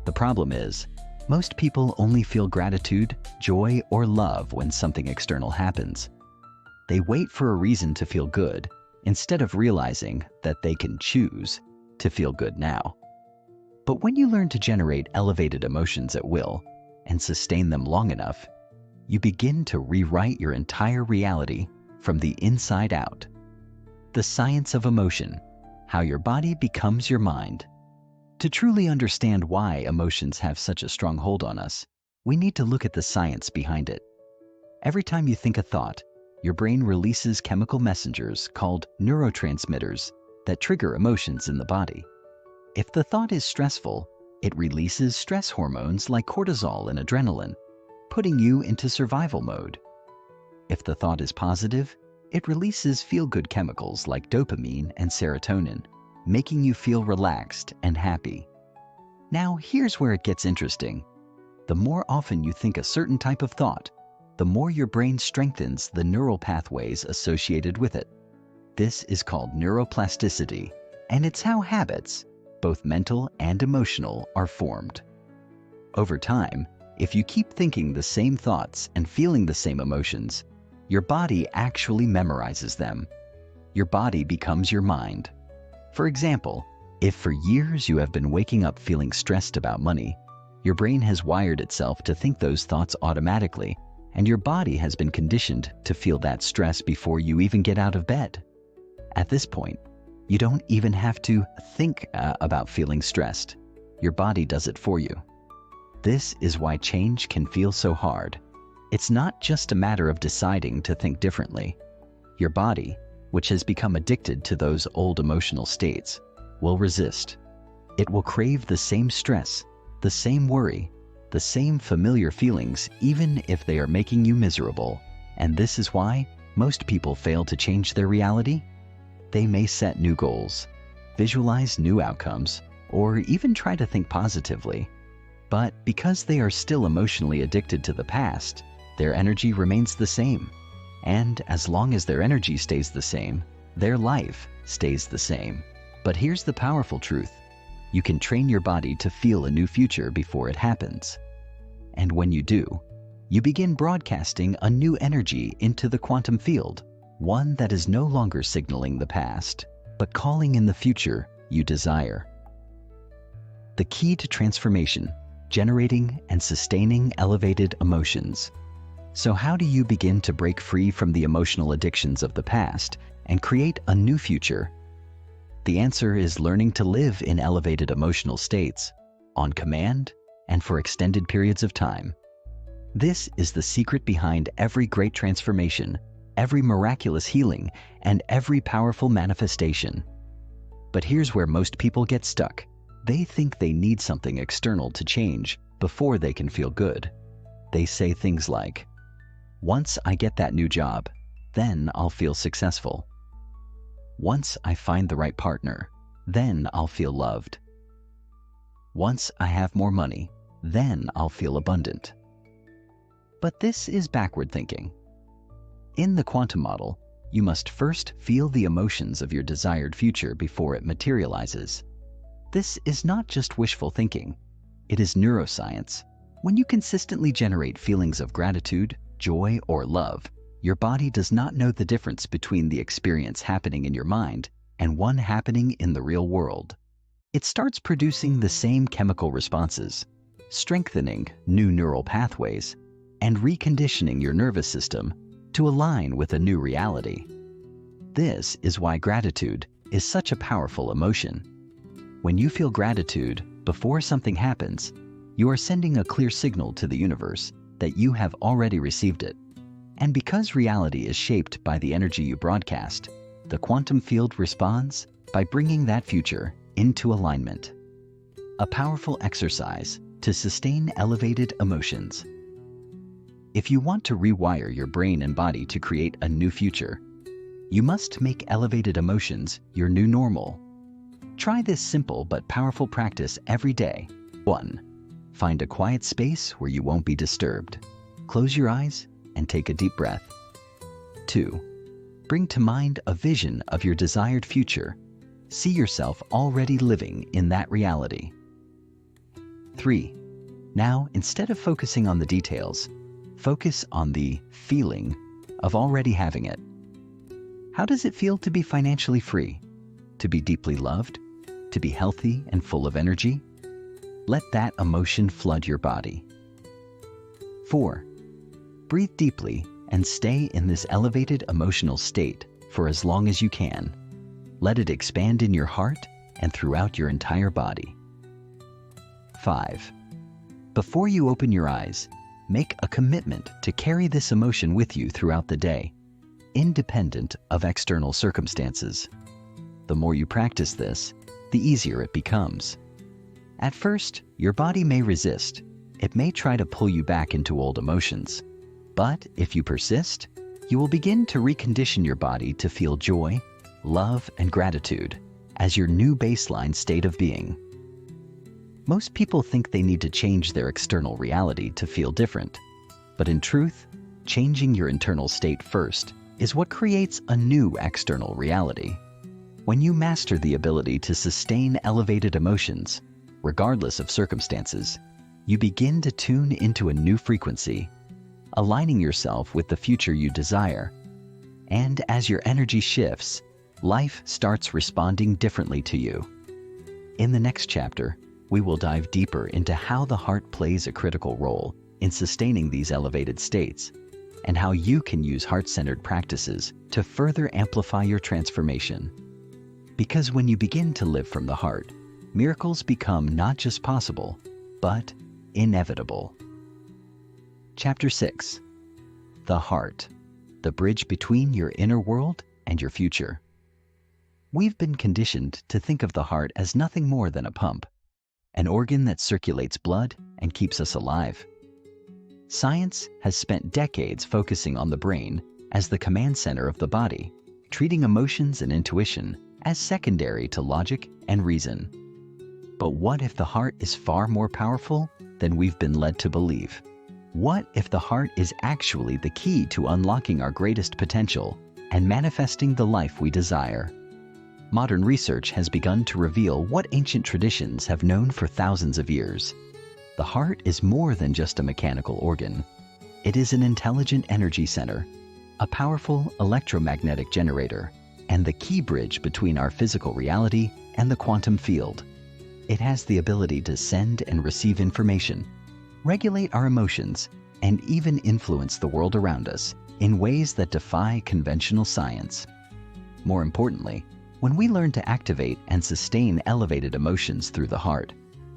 The problem is, most people only feel gratitude, joy, or love when something external happens. They wait for a reason to feel good, instead of realizing that they can choose to feel good now. But when you learn to generate elevated emotions at will and sustain them long enough, you begin to rewrite your entire reality from the inside out. The science of emotion, how your body becomes your mind. To truly understand why emotions have such a strong hold on us, we need to look at the science behind it. Every time you think a thought, your brain releases chemical messengers called neurotransmitters that trigger emotions in the body. If the thought is stressful, it releases stress hormones like cortisol and adrenaline, putting you into survival mode. If the thought is positive, it releases feel-good chemicals like dopamine and serotonin, making you feel relaxed and happy. Now, here's where it gets interesting. The more often you think a certain type of thought, the more your brain strengthens the neural pathways associated with it. This is called neuroplasticity, and it's how habits, both mental and emotional, are formed. Over time, if you keep thinking the same thoughts and feeling the same emotions, your body actually memorizes them. Your body becomes your mind. For example, if for years you have been waking up feeling stressed about money, your brain has wired itself to think those thoughts automatically, and your body has been conditioned to feel that stress before you even get out of bed. At this point, you don't even have to think about feeling stressed. Your body does it for you. This is why change can feel so hard. It's not just a matter of deciding to think differently. Your body, which has become addicted to those old emotional states, will resist. It will crave the same stress, the same worry, the same familiar feelings, even if they are making you miserable. And this is why most people fail to change their reality. They may set new goals, visualize new outcomes, or even try to think positively. But because they are still emotionally addicted to the past, their energy remains the same. And as long as their energy stays the same, their life stays the same. But here's the powerful truth. You can train your body to feel a new future before it happens. And when you do, you begin broadcasting a new energy into the quantum field, one that is no longer signaling the past, but calling in the future you desire. The key to transformation: generating and sustaining elevated emotions. So how do you begin to break free from the emotional addictions of the past and create a new future? The answer is learning to live in elevated emotional states, on command and for extended periods of time. This is the secret behind every great transformation, every miraculous healing, and every powerful manifestation. But here's where most people get stuck. They think they need something external to change before they can feel good. They say things like, "Once I get that new job, then I'll feel successful. Once I find the right partner, then I'll feel loved. Once I have more money, then I'll feel abundant." But this is backward thinking. In the quantum model, you must first feel the emotions of your desired future before it materializes. This is not just wishful thinking. It is neuroscience. When you consistently generate feelings of gratitude, joy, or love, your body does not know the difference between the experience happening in your mind and one happening in the real world. It starts producing the same chemical responses, strengthening new neural pathways, and reconditioning your nervous system to align with a new reality. This is why gratitude is such a powerful emotion. When you feel gratitude before something happens, you are sending a clear signal to the universe that you have already received it. And because reality is shaped by the energy you broadcast, the quantum field responds by bringing that future into alignment. A powerful exercise to sustain elevated emotions. If you want to rewire your brain and body to create a new future, you must make elevated emotions your new normal. Try this simple but powerful practice every day. 1. Find a quiet space where you won't be disturbed. Close your eyes and take a deep breath. 2. Bring to mind a vision of your desired future. See yourself already living in that reality. 3. Now, instead of focusing on the details, focus on the feeling of already having it. How does it feel to be financially free? To be deeply loved? To be healthy and full of energy? Let that emotion flood your body. 4. Breathe deeply and stay in this elevated emotional state for as long as you can. Let it expand in your heart and throughout your entire body. 5. Before you open your eyes, make a commitment to carry this emotion with you throughout the day, independent of external circumstances. The more you practice this, the easier it becomes. At first, your body may resist. It may try to pull you back into old emotions. But if you persist, you will begin to recondition your body to feel joy, love, and gratitude as your new baseline state of being. Most people think they need to change their external reality to feel different. But in truth, changing your internal state first is what creates a new external reality. When you master the ability to sustain elevated emotions, regardless of circumstances, you begin to tune into a new frequency, aligning yourself with the future you desire. And as your energy shifts, life starts responding differently to you. In the next chapter, we will dive deeper into how the heart plays a critical role in sustaining these elevated states, and how you can use heart-centered practices to further amplify your transformation. Because when you begin to live from the heart, miracles become not just possible, but inevitable. Chapter 6. The Heart, the bridge between your inner world and your future. We've been conditioned to think of the heart as nothing more than a pump, an organ that circulates blood and keeps us alive. Science has spent decades focusing on the brain as the command center of the body, treating emotions and intuition as secondary to logic and reason. But what if the heart is far more powerful than we've been led to believe? What if the heart is actually the key to unlocking our greatest potential and manifesting the life we desire? Modern research has begun to reveal what ancient traditions have known for thousands of years. The heart is more than just a mechanical organ. It is an intelligent energy center, a powerful electromagnetic generator, and the key bridge between our physical reality and the quantum field. It has the ability to send and receive information, regulate our emotions, and even influence the world around us in ways that defy conventional science. More importantly, when we learn to activate and sustain elevated emotions through the heart,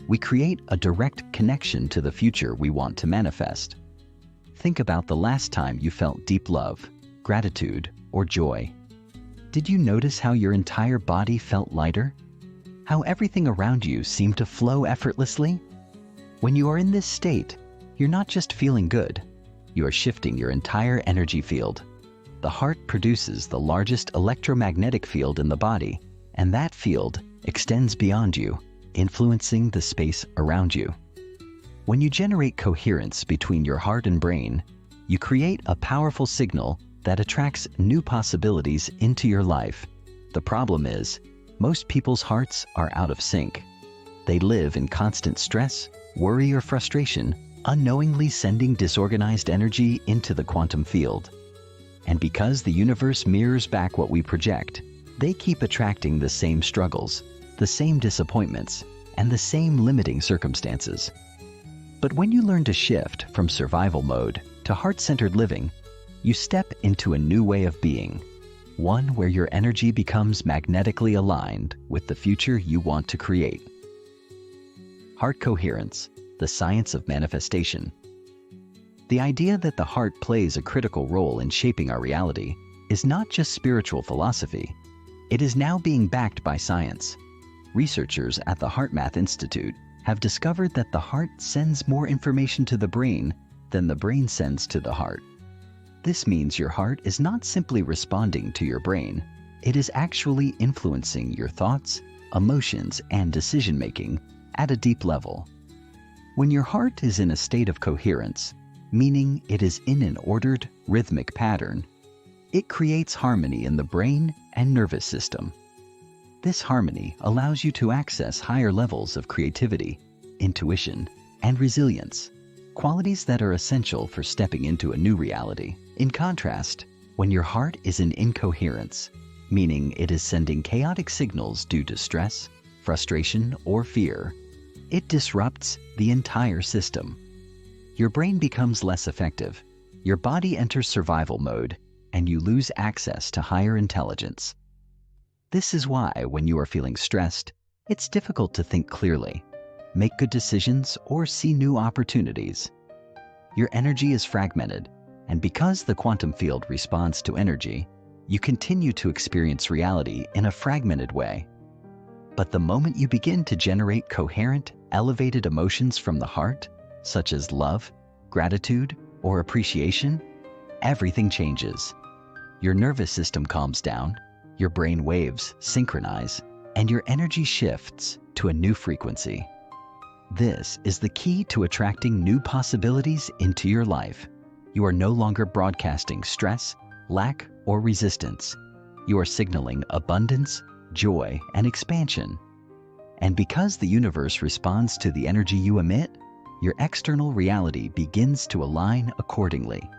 we create a direct connection to the future we want to manifest. Think about the last time you felt deep love, gratitude, or joy. Did you notice how your entire body felt lighter? How everything around you seemed to flow effortlessly? When you are in this state, you're not just feeling good, you are shifting your entire energy field. The heart produces the largest electromagnetic field in the body, and that field extends beyond you, influencing the space around you. When you generate coherence between your heart and brain, you create a powerful signal that attracts new possibilities into your life. The problem is, most people's hearts are out of sync. They live in constant stress, worry, or frustration, unknowingly sending disorganized energy into the quantum field. And because the universe mirrors back what we project, they keep attracting the same struggles, the same disappointments, and the same limiting circumstances. But when you learn to shift from survival mode to heart-centered living, you step into a new way of being, one where your energy becomes magnetically aligned with the future you want to create. Heart coherence, the science of manifestation. The idea that the heart plays a critical role in shaping our reality is not just spiritual philosophy. It is now being backed by science. Researchers at the HeartMath Institute have discovered that the heart sends more information to the brain than the brain sends to the heart. This means your heart is not simply responding to your brain, it is actually influencing your thoughts, emotions, and decision-making at a deep level. When your heart is in a state of coherence, meaning it is in an ordered, rhythmic pattern, it creates harmony in the brain and nervous system. This harmony allows you to access higher levels of creativity, intuition, and resilience, qualities that are essential for stepping into a new reality. In contrast, when your heart is in incoherence, meaning it is sending chaotic signals due to stress, frustration, or fear, it disrupts the entire system. Your brain becomes less effective, your body enters survival mode, and you lose access to higher intelligence. This is why, when you are feeling stressed, it's difficult to think clearly, make good decisions, or see new opportunities. Your energy is fragmented, and because the quantum field responds to energy, you continue to experience reality in a fragmented way. But the moment you begin to generate coherent, elevated emotions from the heart, such as love, gratitude, or appreciation, everything changes. Your nervous system calms down, your brain waves synchronize, and your energy shifts to a new frequency. This is the key to attracting new possibilities into your life. You are no longer broadcasting stress, lack, or resistance. You are signaling abundance, joy, and expansion. And because the universe responds to the energy you emit, your external reality begins to align accordingly.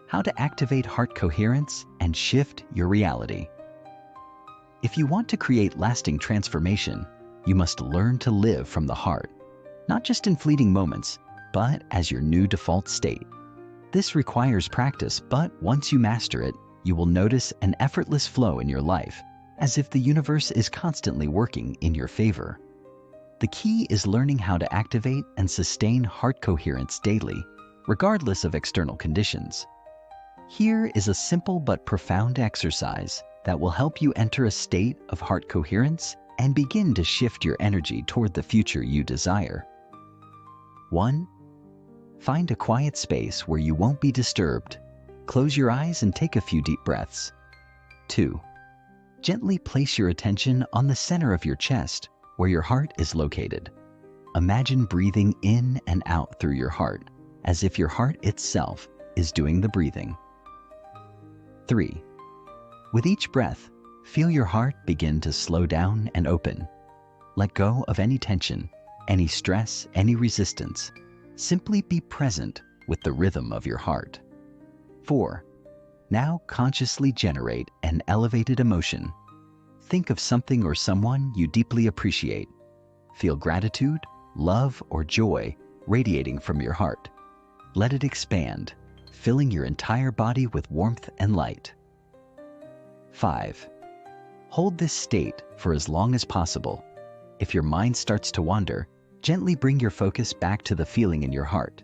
How to activate heart coherence and shift your reality. If you want to create lasting transformation, you must learn to live from the heart, not just in fleeting moments, but as your new default state. This requires practice, but once you master it, you will notice an effortless flow in your life, as if the universe is constantly working in your favor. The key is learning how to activate and sustain heart coherence daily, regardless of external conditions. Here is a simple but profound exercise that will help you enter a state of heart coherence and begin to shift your energy toward the future you desire. 1. Find a quiet space where you won't be disturbed. Close your eyes and take a few deep breaths. 2. Gently place your attention on the center of your chest, where your heart is located. Imagine breathing in and out through your heart, as if your heart itself is doing the breathing. 3. With each breath, feel your heart begin to slow down and open. Let go of any tension, any stress, any resistance. Simply be present with the rhythm of your heart. 4. Now consciously generate an elevated emotion. Think of something or someone you deeply appreciate. Feel gratitude, love, or joy radiating from your heart. Let it expand, filling your entire body with warmth and light. 5. Hold this state for as long as possible. If your mind starts to wander, gently bring your focus back to the feeling in your heart.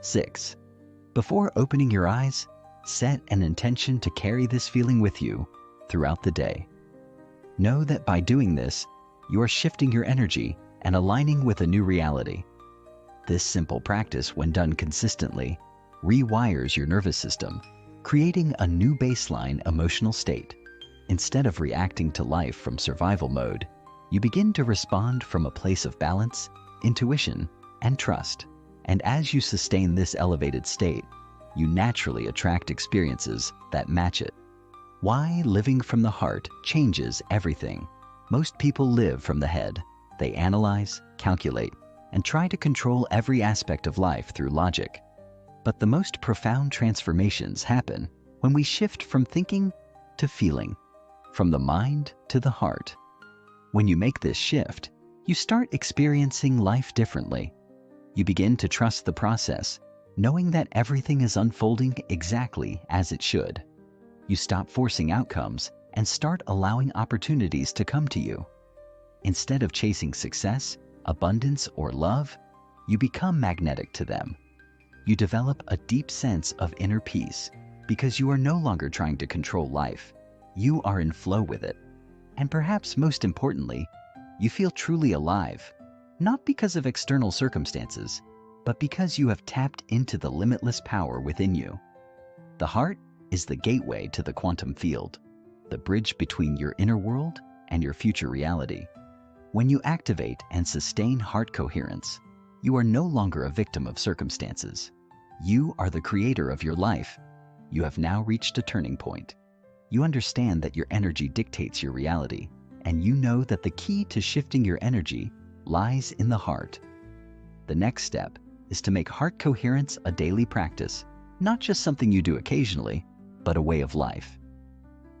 6. Before opening your eyes, set an intention to carry this feeling with you throughout the day. Know that by doing this, you are shifting your energy and aligning with a new reality. This simple practice, when done consistently, rewires your nervous system, creating a new baseline emotional state. Instead of reacting to life from survival mode, you begin to respond from a place of balance, intuition, and trust. And as you sustain this elevated state, you naturally attract experiences that match it. Why living from the heart changes everything. Most people live from the head. They analyze, calculate, and try to control every aspect of life through logic. But the most profound transformations happen when we shift from thinking to feeling, from the mind to the heart. When you make this shift, you start experiencing life differently. You begin to trust the process, knowing that everything is unfolding exactly as it should. You stop forcing outcomes and start allowing opportunities to come to you. Instead of chasing success, abundance, or love, you become magnetic to them. You develop a deep sense of inner peace because you are no longer trying to control life. You are in flow with it. And perhaps most importantly, you feel truly alive, not because of external circumstances, but because you have tapped into the limitless power within you. The heart is the gateway to the quantum field, the bridge between your inner world and your future reality. When you activate and sustain heart coherence, you are no longer a victim of circumstances. You are the creator of your life. You have now reached a turning point. You understand that your energy dictates your reality, and you know that the key to shifting your energy lies in the heart. The next step is to make heart coherence a daily practice, not just something you do occasionally, but a way of life.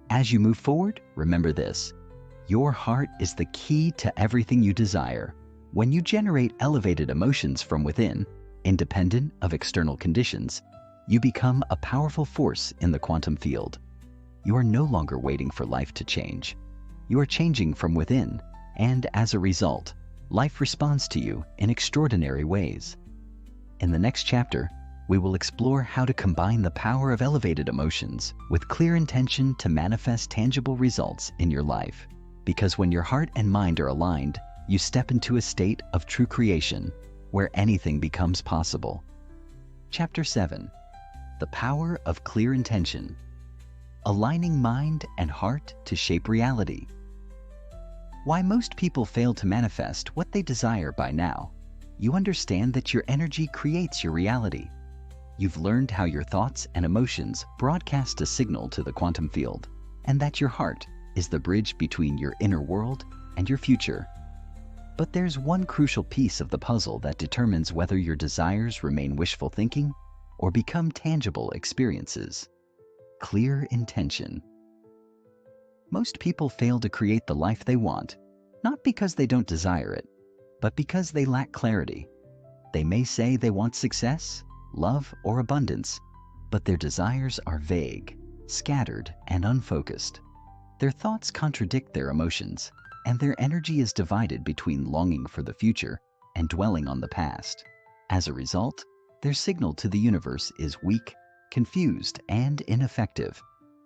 As you move forward, remember this: your heart is the key to everything you desire. When you generate elevated emotions from within, independent of external conditions, you become a powerful force in the quantum field. You are no longer waiting for life to change. You are changing from within, and as a result, life responds to you in extraordinary ways. In the next chapter, we will explore how to combine the power of elevated emotions with clear intention to manifest tangible results in your life. Because when your heart and mind are aligned, you step into a state of true creation, where anything becomes possible. Chapter 7. The Power of Clear Intention. Aligning mind and heart to shape reality. Why most people fail to manifest what they desire by now. You understand that your energy creates your reality. You've learned how your thoughts and emotions broadcast a signal to the quantum field, and that your heart is the bridge between your inner world and your future. But there's one crucial piece of the puzzle that determines whether your desires remain wishful thinking or become tangible experiences: clear intention. Most people fail to create the life they want, not because they don't desire it, but because they lack clarity. They may say they want success, love, or abundance, but their desires are vague, scattered, and unfocused. Their thoughts contradict their emotions, and their energy is divided between longing for the future and dwelling on the past. As a result, their signal to the universe is weak, confused, and ineffective.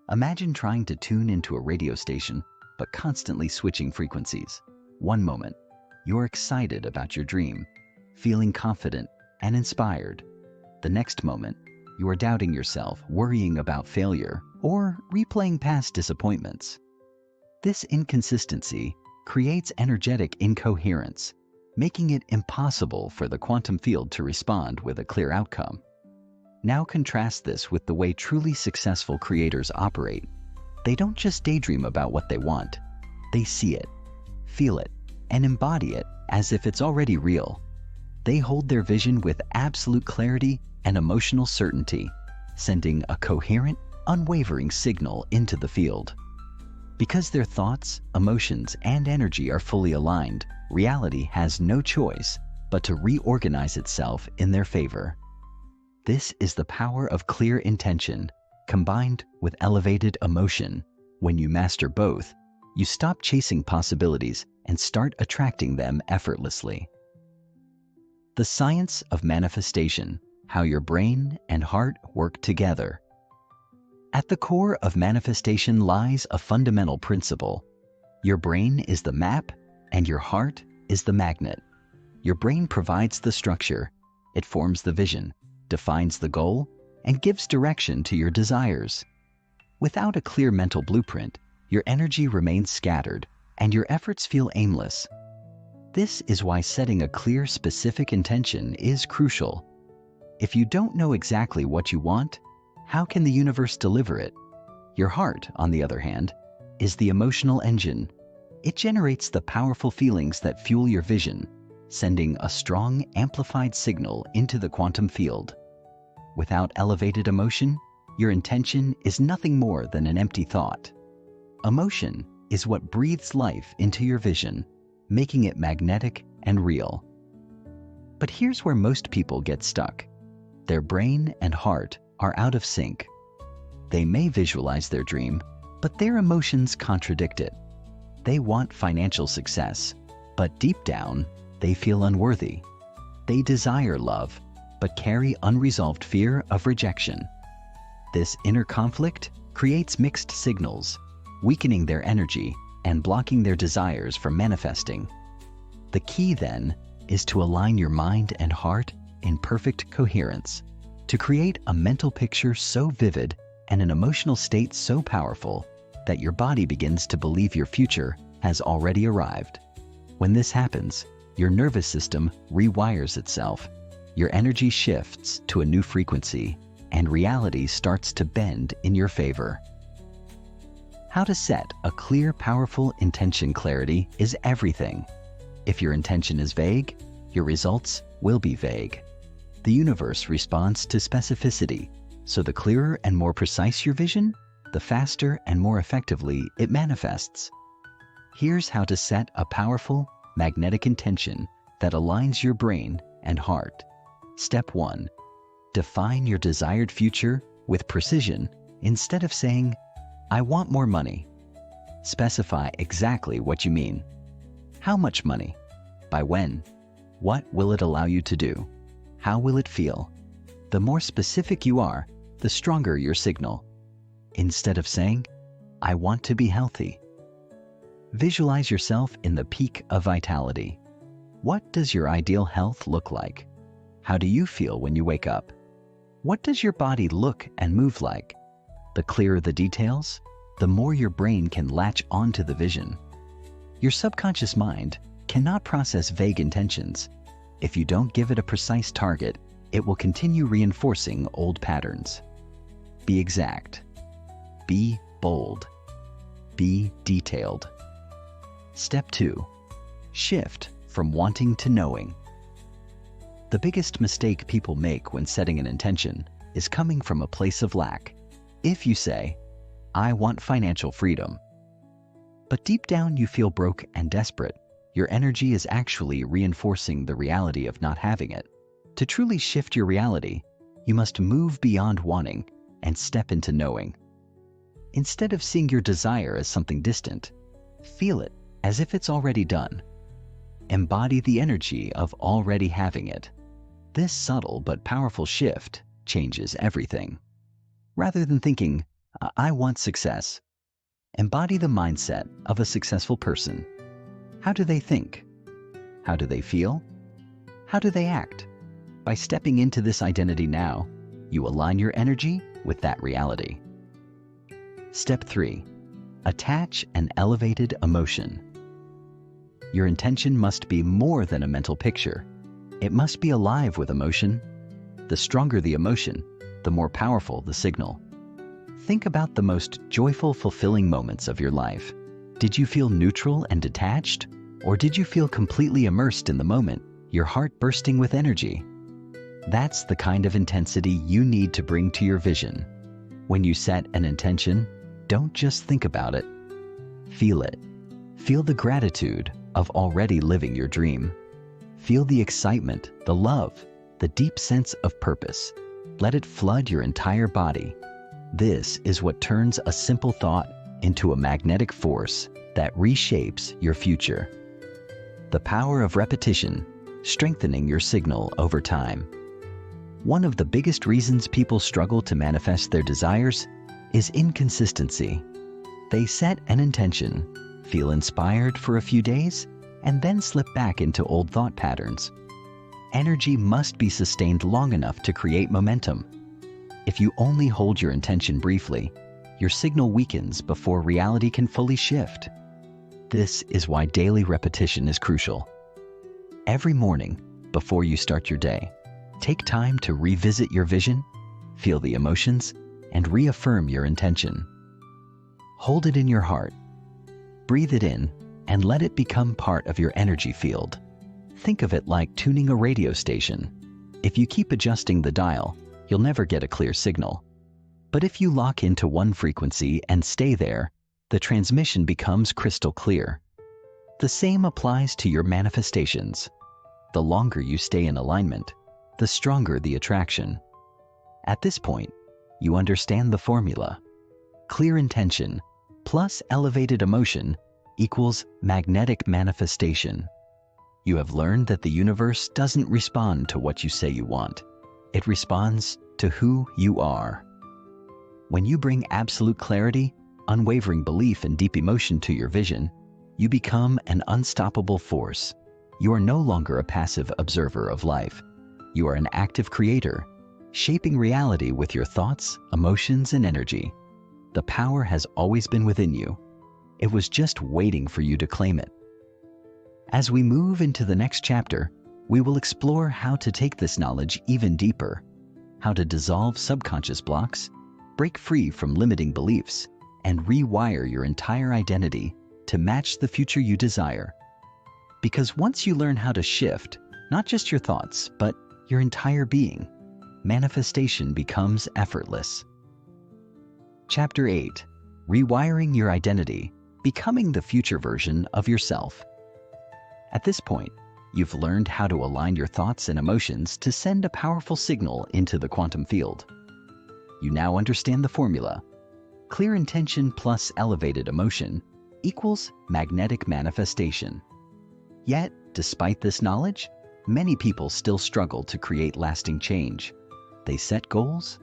Imagine trying to tune into a radio station, but constantly switching frequencies. One moment, you're excited about your dream, feeling confident and inspired. The next moment, you are doubting yourself, worrying about failure, or replaying past disappointments. This inconsistency creates energetic incoherence, making it impossible for the quantum field to respond with a clear outcome. Now contrast this with the way truly successful creators operate. They don't just daydream about what they want. They see it, feel it, and embody it as if it's already real. They hold their vision with absolute clarity and emotional certainty, sending a coherent, unwavering signal into the field. Because their thoughts, emotions, and energy are fully aligned, reality has no choice but to reorganize itself in their favor. This is the power of clear intention, combined with elevated emotion. When you master both, you stop chasing possibilities and start attracting them effortlessly. The science of manifestation: how your brain and heart work together. At the core of manifestation lies a fundamental principle. Your brain is the map, and your heart is the magnet. Your brain provides the structure. It forms the vision, defines the goal, and gives direction to your desires. Without a clear mental blueprint, your energy remains scattered, and your efforts feel aimless. This is why setting a clear, specific intention is crucial. If you don't know exactly what you want, how can the universe deliver it? Your heart, on the other hand, is the emotional engine. It generates the powerful feelings that fuel your vision, sending a strong, amplified signal into the quantum field. Without elevated emotion, your intention is nothing more than an empty thought. Emotion is what breathes life into your vision, making it magnetic and real. But here's where most people get stuck. Their brain and heart are out of sync. They may visualize their dream, but their emotions contradict it. They want financial success, but deep down, they feel unworthy. They desire love, but carry unresolved fear of rejection. This inner conflict creates mixed signals, weakening their energy and blocking their desires from manifesting. The key, then, is to align your mind and heart in perfect coherence, to create a mental picture so vivid and an emotional state so powerful that your body begins to believe your future has already arrived. When this happens, your nervous system rewires itself, your energy shifts to a new frequency, and reality starts to bend in your favor. How to set a clear, powerful intention. Clarity is everything. If your intention is vague, your results will be vague. The universe responds to specificity, so the clearer and more precise your vision, the faster and more effectively it manifests. Here's how to set a powerful, magnetic intention that aligns your brain and heart. Step 1. Define your desired future with precision. Instead of saying, "I want more money," specify exactly what you mean. How much money? By when? What will it allow you to do? How will it feel? The more specific you are, the stronger your signal. Instead of saying, "I want to be healthy," visualize yourself in the peak of vitality. What does your ideal health look like? How do you feel when you wake up? What does your body look and move like? The clearer the details, the more your brain can latch onto the vision. Your subconscious mind cannot process vague intentions. If you don't give it a precise target, it will continue reinforcing old patterns. Be exact. Be bold. Be detailed. Step 2. Shift from wanting to knowing. The biggest mistake people make when setting an intention is coming from a place of lack. If you say, "I want financial freedom," but deep down you feel broke and desperate, your energy is actually reinforcing the reality of not having it. To truly shift your reality, you must move beyond wanting and step into knowing. Instead of seeing your desire as something distant, feel it as if it's already done. Embody the energy of already having it. This subtle but powerful shift changes everything. Rather than thinking, "I want success," embody the mindset of a successful person. How do they think? How do they feel? How do they act? By stepping into this identity now, you align your energy with that reality. Step 3. Attach an elevated emotion. Your intention must be more than a mental picture. It must be alive with emotion. The stronger the emotion, the more powerful the signal. Think about the most joyful, fulfilling moments of your life. Did you feel neutral and detached? Or did you feel completely immersed in the moment, your heart bursting with energy? That's the kind of intensity you need to bring to your vision. When you set an intention, don't just think about it. Feel it. Feel the gratitude of already living your dream. Feel the excitement, the love, the deep sense of purpose. Let it flood your entire body. This is what turns a simple thought into a magnetic force that reshapes your future. The power of repetition, strengthening your signal over time. One of the biggest reasons people struggle to manifest their desires is inconsistency. They set an intention, feel inspired for a few days, and then slip back into old thought patterns. Energy must be sustained long enough to create momentum. If you only hold your intention briefly, your signal weakens before reality can fully shift. This is why daily repetition is crucial. Every morning, before you start your day, take time to revisit your vision, feel the emotions, and reaffirm your intention. Hold it in your heart. Breathe it in and let it become part of your energy field. Think of it like tuning a radio station. If you keep adjusting the dial, you'll never get a clear signal. But if you lock into one frequency and stay there, the transmission becomes crystal clear. The same applies to your manifestations. The longer you stay in alignment, the stronger the attraction. At this point, you understand the formula. Clear intention plus elevated emotion equals magnetic manifestation. You have learned that the universe doesn't respond to what you say you want. It responds to who you are. When you bring absolute clarity, unwavering belief, and deep emotion to your vision, you become an unstoppable force. You are no longer a passive observer of life. You are an active creator, shaping reality with your thoughts, emotions, and energy. The power has always been within you. It was just waiting for you to claim it. As we move into the next chapter, we will explore how to take this knowledge even deeper, how to dissolve subconscious blocks, break free from limiting beliefs, and rewire your entire identity to match the future you desire. Because once you learn how to shift, not just your thoughts, but your entire being, manifestation becomes effortless. Chapter 8. Rewiring your identity, becoming the future version of yourself. At this point, you've learned how to align your thoughts and emotions to send a powerful signal into the quantum field. You now understand the formula. Clear intention plus elevated emotion equals magnetic manifestation. Yet, despite this knowledge, many people still struggle to create lasting change. They set goals,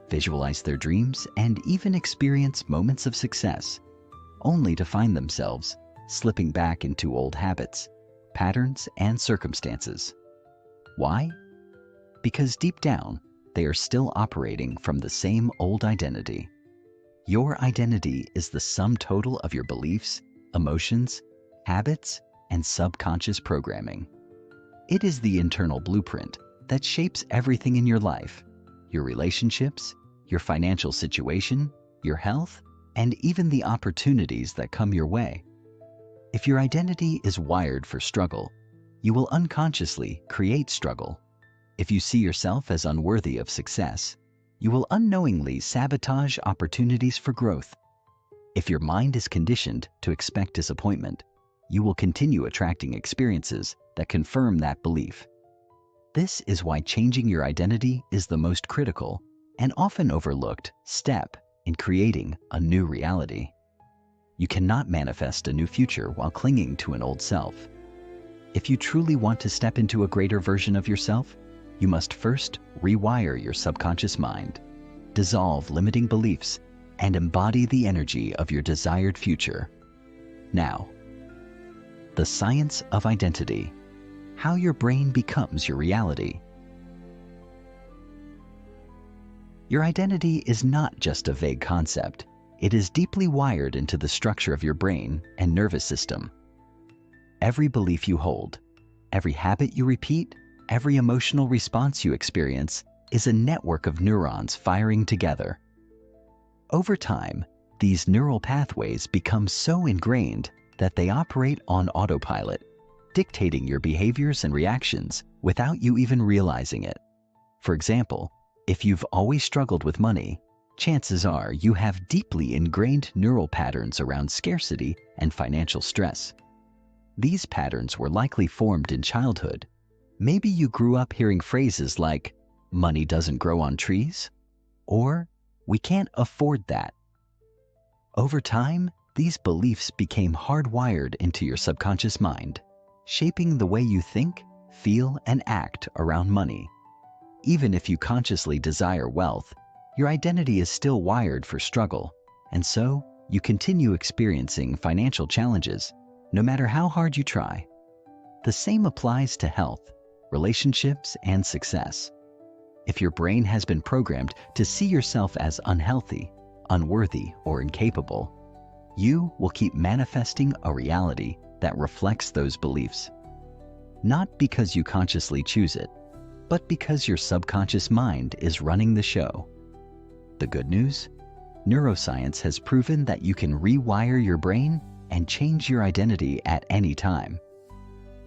visualize their dreams, and even experience moments of success, only to find themselves slipping back into old habits, patterns, and circumstances. Why? Because deep down, they are still operating from the same old identity. Your identity is the sum total of your beliefs, emotions, habits, and subconscious programming. It is the internal blueprint that shapes everything in your life, your relationships, your financial situation, your health, and even the opportunities that come your way. If your identity is wired for struggle, you will unconsciously create struggle. If you see yourself as unworthy of success, you will unknowingly sabotage opportunities for growth. If your mind is conditioned to expect disappointment, you will continue attracting experiences that confirm that belief. This is why changing your identity is the most critical and often overlooked step in creating a new reality. You cannot manifest a new future while clinging to an old self. If you truly want to step into a greater version of yourself, you must first rewire your subconscious mind, dissolve limiting beliefs, and embody the energy of your desired future. Now, the science of identity, how your brain becomes your reality. Your identity is not just a vague concept. It is deeply wired into the structure of your brain and nervous system. Every belief you hold, every habit you repeat, every emotional response you experience is a network of neurons firing together. Over time, these neural pathways become so ingrained that they operate on autopilot, dictating your behaviors and reactions without you even realizing it. For example, if you've always struggled with money, chances are you have deeply ingrained neural patterns around scarcity and financial stress. These patterns were likely formed in childhood. Maybe you grew up hearing phrases like, "Money doesn't grow on trees," or "We can't afford that." Over time, these beliefs became hardwired into your subconscious mind, shaping the way you think, feel, and act around money. Even if you consciously desire wealth, your identity is still wired for struggle, and so you continue experiencing financial challenges, no matter how hard you try. The same applies to health, relationships, and success. If your brain has been programmed to see yourself as unhealthy, unworthy, or incapable, you will keep manifesting a reality that reflects those beliefs. Not because you consciously choose it, but because your subconscious mind is running the show. The good news? Neuroscience has proven that you can rewire your brain and change your identity at any time.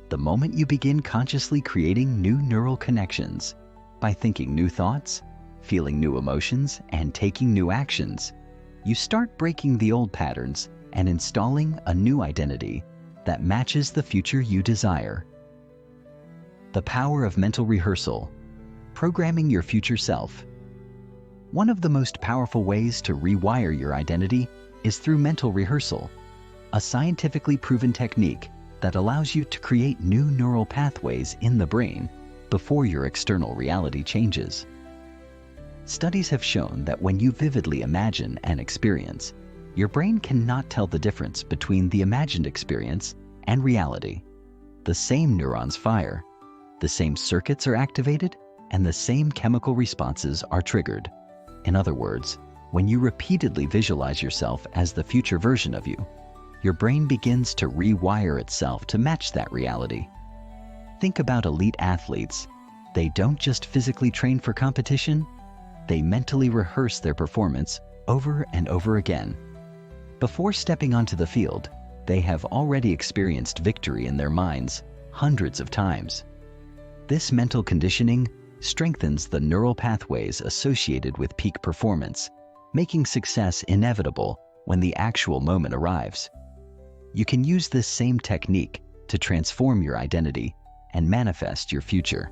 The moment you begin consciously creating new neural connections, by thinking new thoughts, feeling new emotions, and taking new actions, you start breaking the old patterns and installing a new identity that matches the future you desire. The power of mental rehearsal, programming your future self. One of the most powerful ways to rewire your identity is through mental rehearsal, a scientifically proven technique that allows you to create new neural pathways in the brain before your external reality changes. Studies have shown that when you vividly imagine an experience, your brain cannot tell the difference between the imagined experience and reality. The same neurons fire, the same circuits are activated, and the same chemical responses are triggered. In other words, when you repeatedly visualize yourself as the future version of you, your brain begins to rewire itself to match that reality. Think about elite athletes. They don't just physically train for competition, they mentally rehearse their performance over and over again. Before stepping onto the field, they have already experienced victory in their minds hundreds of times. This mental conditioning strengthens the neural pathways associated with peak performance, making success inevitable when the actual moment arrives. You can use this same technique to transform your identity and manifest your future.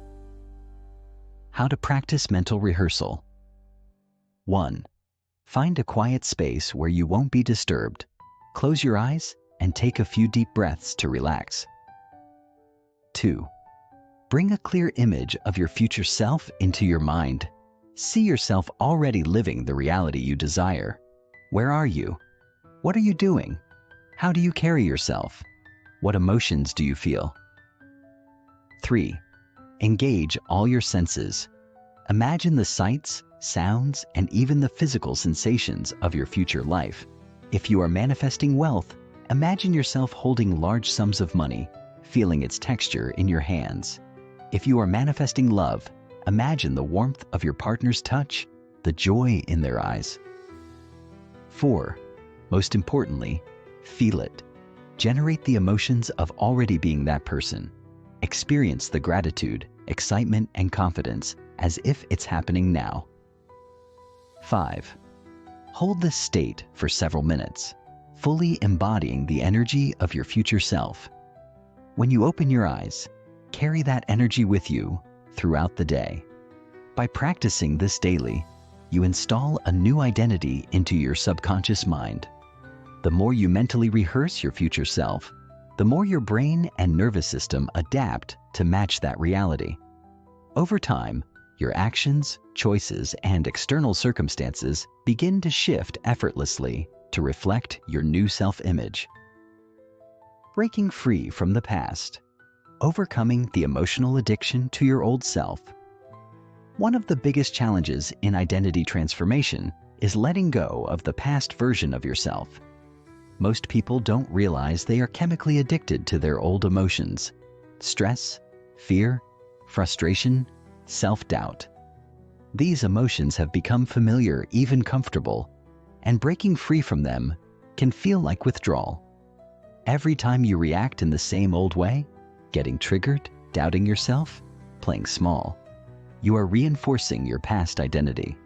How to practice mental rehearsal. 1. Find a quiet space where you won't be disturbed. Close your eyes and take a few deep breaths to relax. 2. Bring a clear image of your future self into your mind. See yourself already living the reality you desire. Where are you? What are you doing? How do you carry yourself? What emotions do you feel? 3. Engage all your senses. Imagine the sights, sounds, and even the physical sensations of your future life. If you are manifesting wealth, imagine yourself holding large sums of money, feeling its texture in your hands. If you are manifesting love, imagine the warmth of your partner's touch, the joy in their eyes. 4. Most importantly, feel it. Generate the emotions of already being that person. Experience the gratitude, excitement, and confidence as if it's happening now. 5. Hold this state for several minutes, fully embodying the energy of your future self. When you open your eyes, carry that energy with you throughout the day. By practicing this daily, you install a new identity into your subconscious mind. The more you mentally rehearse your future self, the more your brain and nervous system adapt to match that reality. Over time, your actions, choices, and external circumstances begin to shift effortlessly to reflect your new self-image. Breaking free from the past. Overcoming the emotional addiction to your old self. One of the biggest challenges in identity transformation is letting go of the past version of yourself. Most people don't realize they are chemically addicted to their old emotions: stress, fear, frustration, self-doubt. These emotions have become familiar, even comfortable, and breaking free from them can feel like withdrawal. Every time you react in the same old way, getting triggered, doubting yourself, playing small, you are reinforcing your past identity.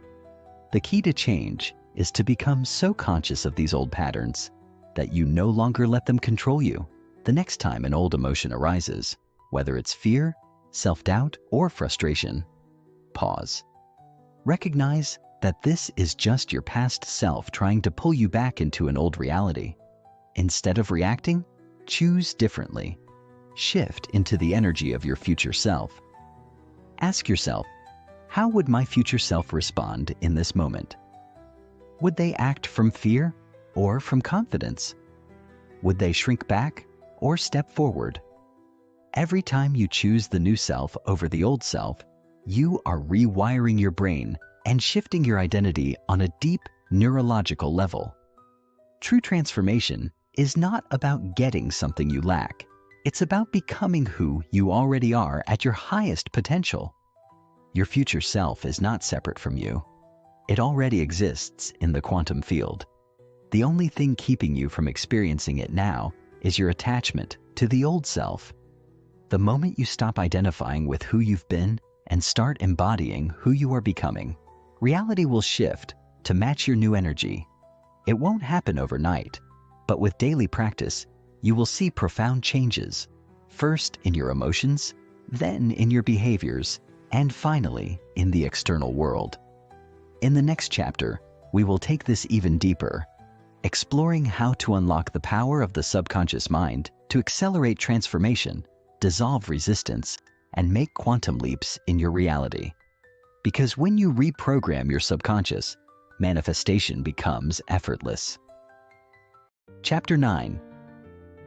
The key to change is to become so conscious of these old patterns that you no longer let them control you. The next time an old emotion arises, whether it's fear, self-doubt, or frustration, pause. Recognize that this is just your past self trying to pull you back into an old reality. Instead of reacting, choose differently. Shift into the energy of your future self. Ask yourself, how would my future self respond in this moment? Would they act from fear or from confidence? Would they shrink back or step forward? Every time you choose the new self over the old self, you are rewiring your brain and shifting your identity on a deep neurological level. True transformation is not about getting something you lack. It's about becoming who you already are at your highest potential. Your future self is not separate from you. It already exists in the quantum field. The only thing keeping you from experiencing it now is your attachment to the old self. The moment you stop identifying with who you've been and start embodying who you are becoming, reality will shift to match your new energy. It won't happen overnight, but with daily practice, you will see profound changes, first in your emotions, then in your behaviors, and finally in the external world. In the next chapter, we will take this even deeper, exploring how to unlock the power of the subconscious mind to accelerate transformation, dissolve resistance, and make quantum leaps in your reality. Because when you reprogram your subconscious, manifestation becomes effortless. Chapter 9.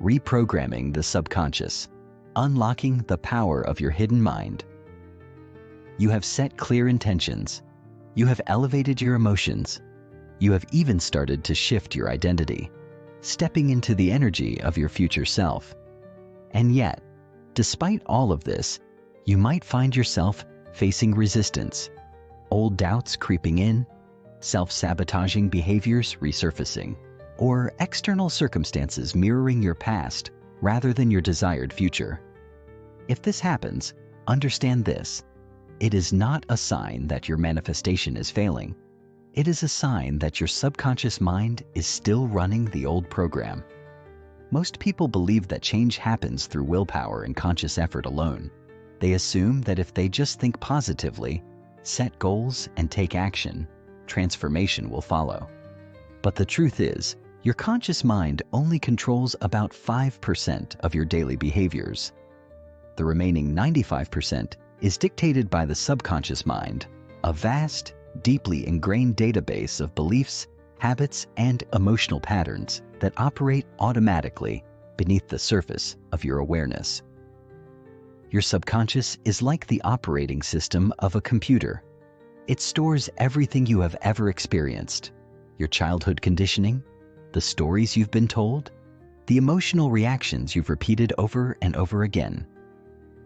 Reprogramming the subconscious. Unlocking the power of your hidden mind. You have set clear intentions. You have elevated your emotions. You have even started to shift your identity, stepping into the energy of your future self. And yet, despite all of this, you might find yourself facing resistance, old doubts creeping in, self-sabotaging behaviors resurfacing, or external circumstances mirroring your past rather than your desired future. If this happens, understand this: it is not a sign that your manifestation is failing. It is a sign that your subconscious mind is still running the old program. Most people believe that change happens through willpower and conscious effort alone. They assume that if they just think positively, set goals, and take action, transformation will follow. But the truth is, your conscious mind only controls about 5% of your daily behaviors. The remaining 95% is dictated by the subconscious mind, a vast, deeply ingrained database of beliefs, habits, and emotional patterns that operate automatically beneath the surface of your awareness. Your subconscious is like the operating system of a computer. It stores everything you have ever experienced: your childhood conditioning, the stories you've been told, the emotional reactions you've repeated over and over again.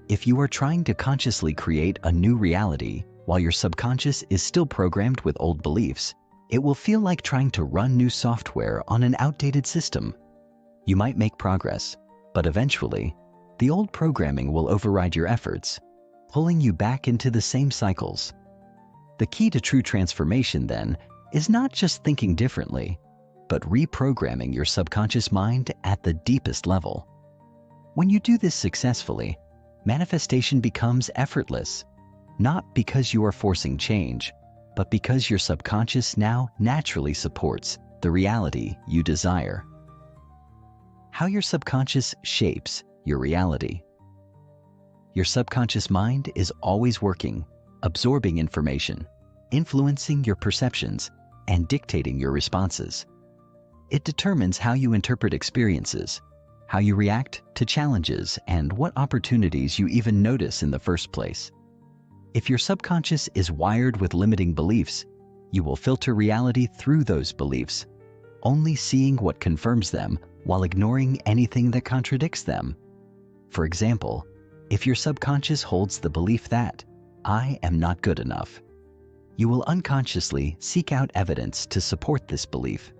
If you are trying to consciously create a new reality while your subconscious is still programmed with old beliefs, it will feel like trying to run new software on an outdated system. You might make progress, but eventually, the old programming will override your efforts, pulling you back into the same cycles. The key to true transformation, then, is not just thinking differently, but reprogramming your subconscious mind at the deepest level. When you do this successfully, manifestation becomes effortless, not because you are forcing change, but because your subconscious now naturally supports the reality you desire. How your subconscious shapes your reality. Your subconscious mind is always working, absorbing information, influencing your perceptions, and dictating your responses. It determines how you interpret experiences, how you react to challenges, and what opportunities you even notice in the first place. If your subconscious is wired with limiting beliefs, you will filter reality through those beliefs, only seeing what confirms them while ignoring anything that contradicts them. For example, if your subconscious holds the belief that "I am not good enough," you will unconsciously seek out evidence to support this belief.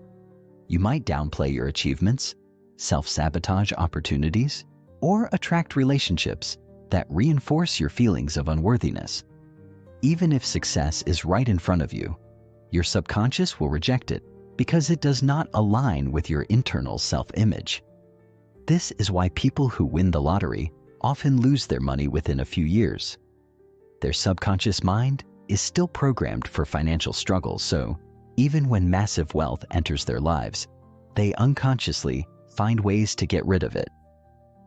You might downplay your achievements, self-sabotage opportunities, or attract relationships that reinforce your feelings of unworthiness. Even if success is right in front of you, your subconscious will reject it because it does not align with your internal self-image. This is why people who win the lottery often lose their money within a few years. Their subconscious mind is still programmed for financial struggle, so even when massive wealth enters their lives, they unconsciously find ways to get rid of it.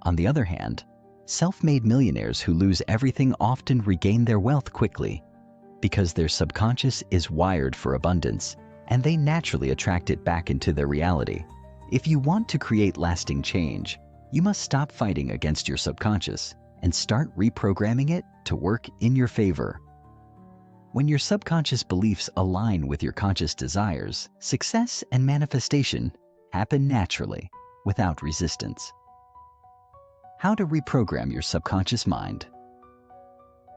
On the other hand, self-made millionaires who lose everything often regain their wealth quickly because their subconscious is wired for abundance and they naturally attract it back into their reality. If you want to create lasting change, you must stop fighting against your subconscious and start reprogramming it to work in your favor. When your subconscious beliefs align with your conscious desires, success and manifestation happen naturally, without resistance. How to reprogram your subconscious mind.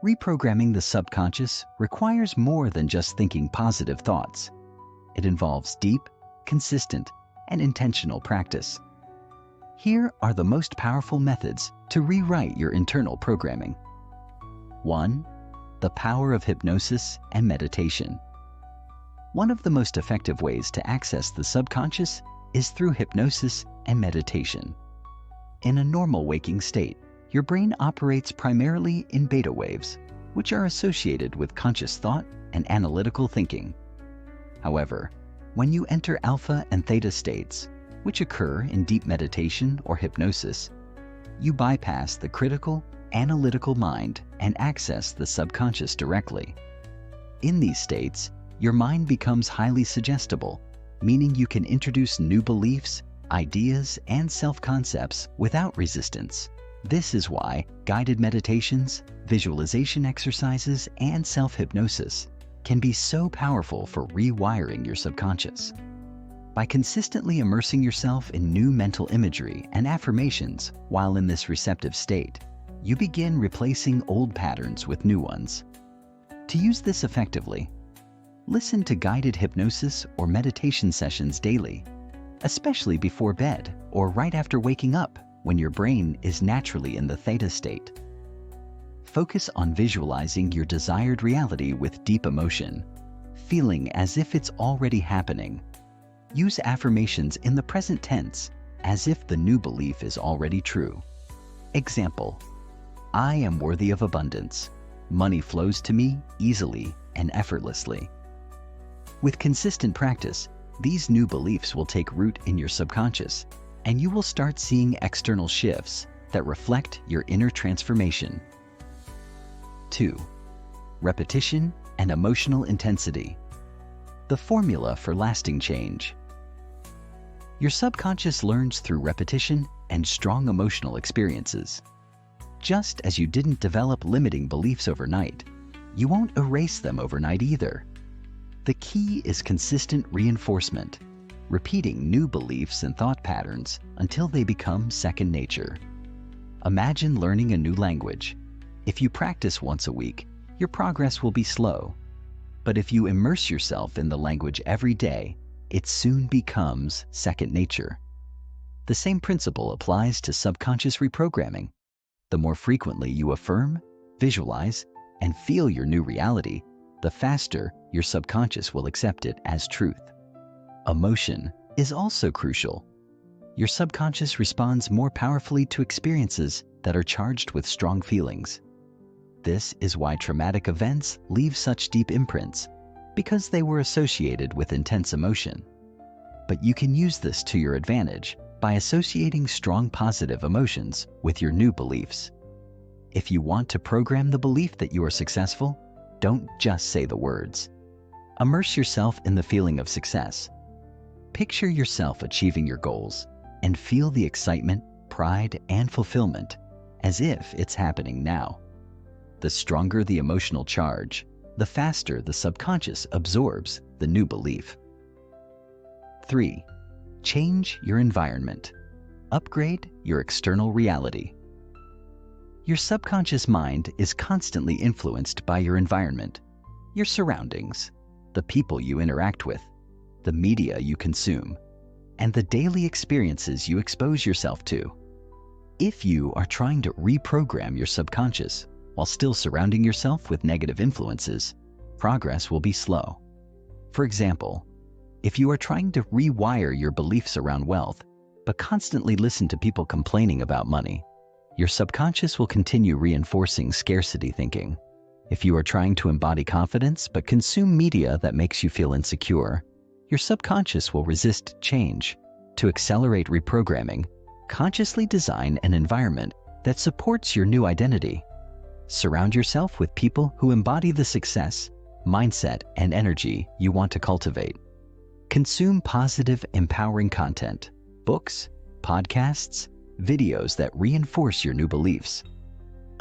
Reprogramming the subconscious requires more than just thinking positive thoughts. It involves deep, consistent, and intentional practice. Here are the most powerful methods to rewrite your internal programming. 1. The power of hypnosis and meditation. One of the most effective ways to access the subconscious is through hypnosis and meditation. In a normal waking state, your brain operates primarily in beta waves, which are associated with conscious thought and analytical thinking. However, when you enter alpha and theta states, which occur in deep meditation or hypnosis, you bypass the critical, analytical mind and access the subconscious directly. In these states, your mind becomes highly suggestible, meaning you can introduce new beliefs, ideas, and self-concepts without resistance. This is why guided meditations, visualization exercises, and self-hypnosis can be so powerful for rewiring your subconscious. By consistently immersing yourself in new mental imagery and affirmations while in this receptive state, you begin replacing old patterns with new ones. To use this effectively, listen to guided hypnosis or meditation sessions daily, especially before bed or right after waking up when your brain is naturally in the theta state. Focus on visualizing your desired reality with deep emotion, feeling as if it's already happening. Use affirmations in the present tense as if the new belief is already true. Example: I am worthy of abundance. Money flows to me easily and effortlessly. With consistent practice, these new beliefs will take root in your subconscious, and you will start seeing external shifts that reflect your inner transformation. 2. Repetition and emotional intensity. The formula for lasting change. Your subconscious learns through repetition and strong emotional experiences. Just as you didn't develop limiting beliefs overnight, you won't erase them overnight either. The key is consistent reinforcement, repeating new beliefs and thought patterns until they become second nature. Imagine learning a new language. If you practice once a week, your progress will be slow. But if you immerse yourself in the language every day, it soon becomes second nature. The same principle applies to subconscious reprogramming. The more frequently you affirm, visualize, and feel your new reality, the faster your subconscious will accept it as truth. Emotion is also crucial. Your subconscious responds more powerfully to experiences that are charged with strong feelings. This is why traumatic events leave such deep imprints, because they were associated with intense emotion. But you can use this to your advantage by associating strong positive emotions with your new beliefs. If you want to program the belief that you are successful, don't just say the words. Immerse yourself in the feeling of success. Picture yourself achieving your goals and feel the excitement, pride, and fulfillment as if it's happening now. The stronger the emotional charge, the faster the subconscious absorbs the new belief. 3. Change your environment. Upgrade your external reality. Your subconscious mind is constantly influenced by your environment, your surroundings, the people you interact with, the media you consume, and the daily experiences you expose yourself to. If you are trying to reprogram your subconscious while still surrounding yourself with negative influences, progress will be slow. For example, if you are trying to rewire your beliefs around wealth, but constantly listen to people complaining about money, your subconscious will continue reinforcing scarcity thinking. If you are trying to embody confidence but consume media that makes you feel insecure, your subconscious will resist change. To accelerate reprogramming, consciously design an environment that supports your new identity. Surround yourself with people who embody the success, mindset, and energy you want to cultivate. Consume positive, empowering content, books, podcasts, videos that reinforce your new beliefs.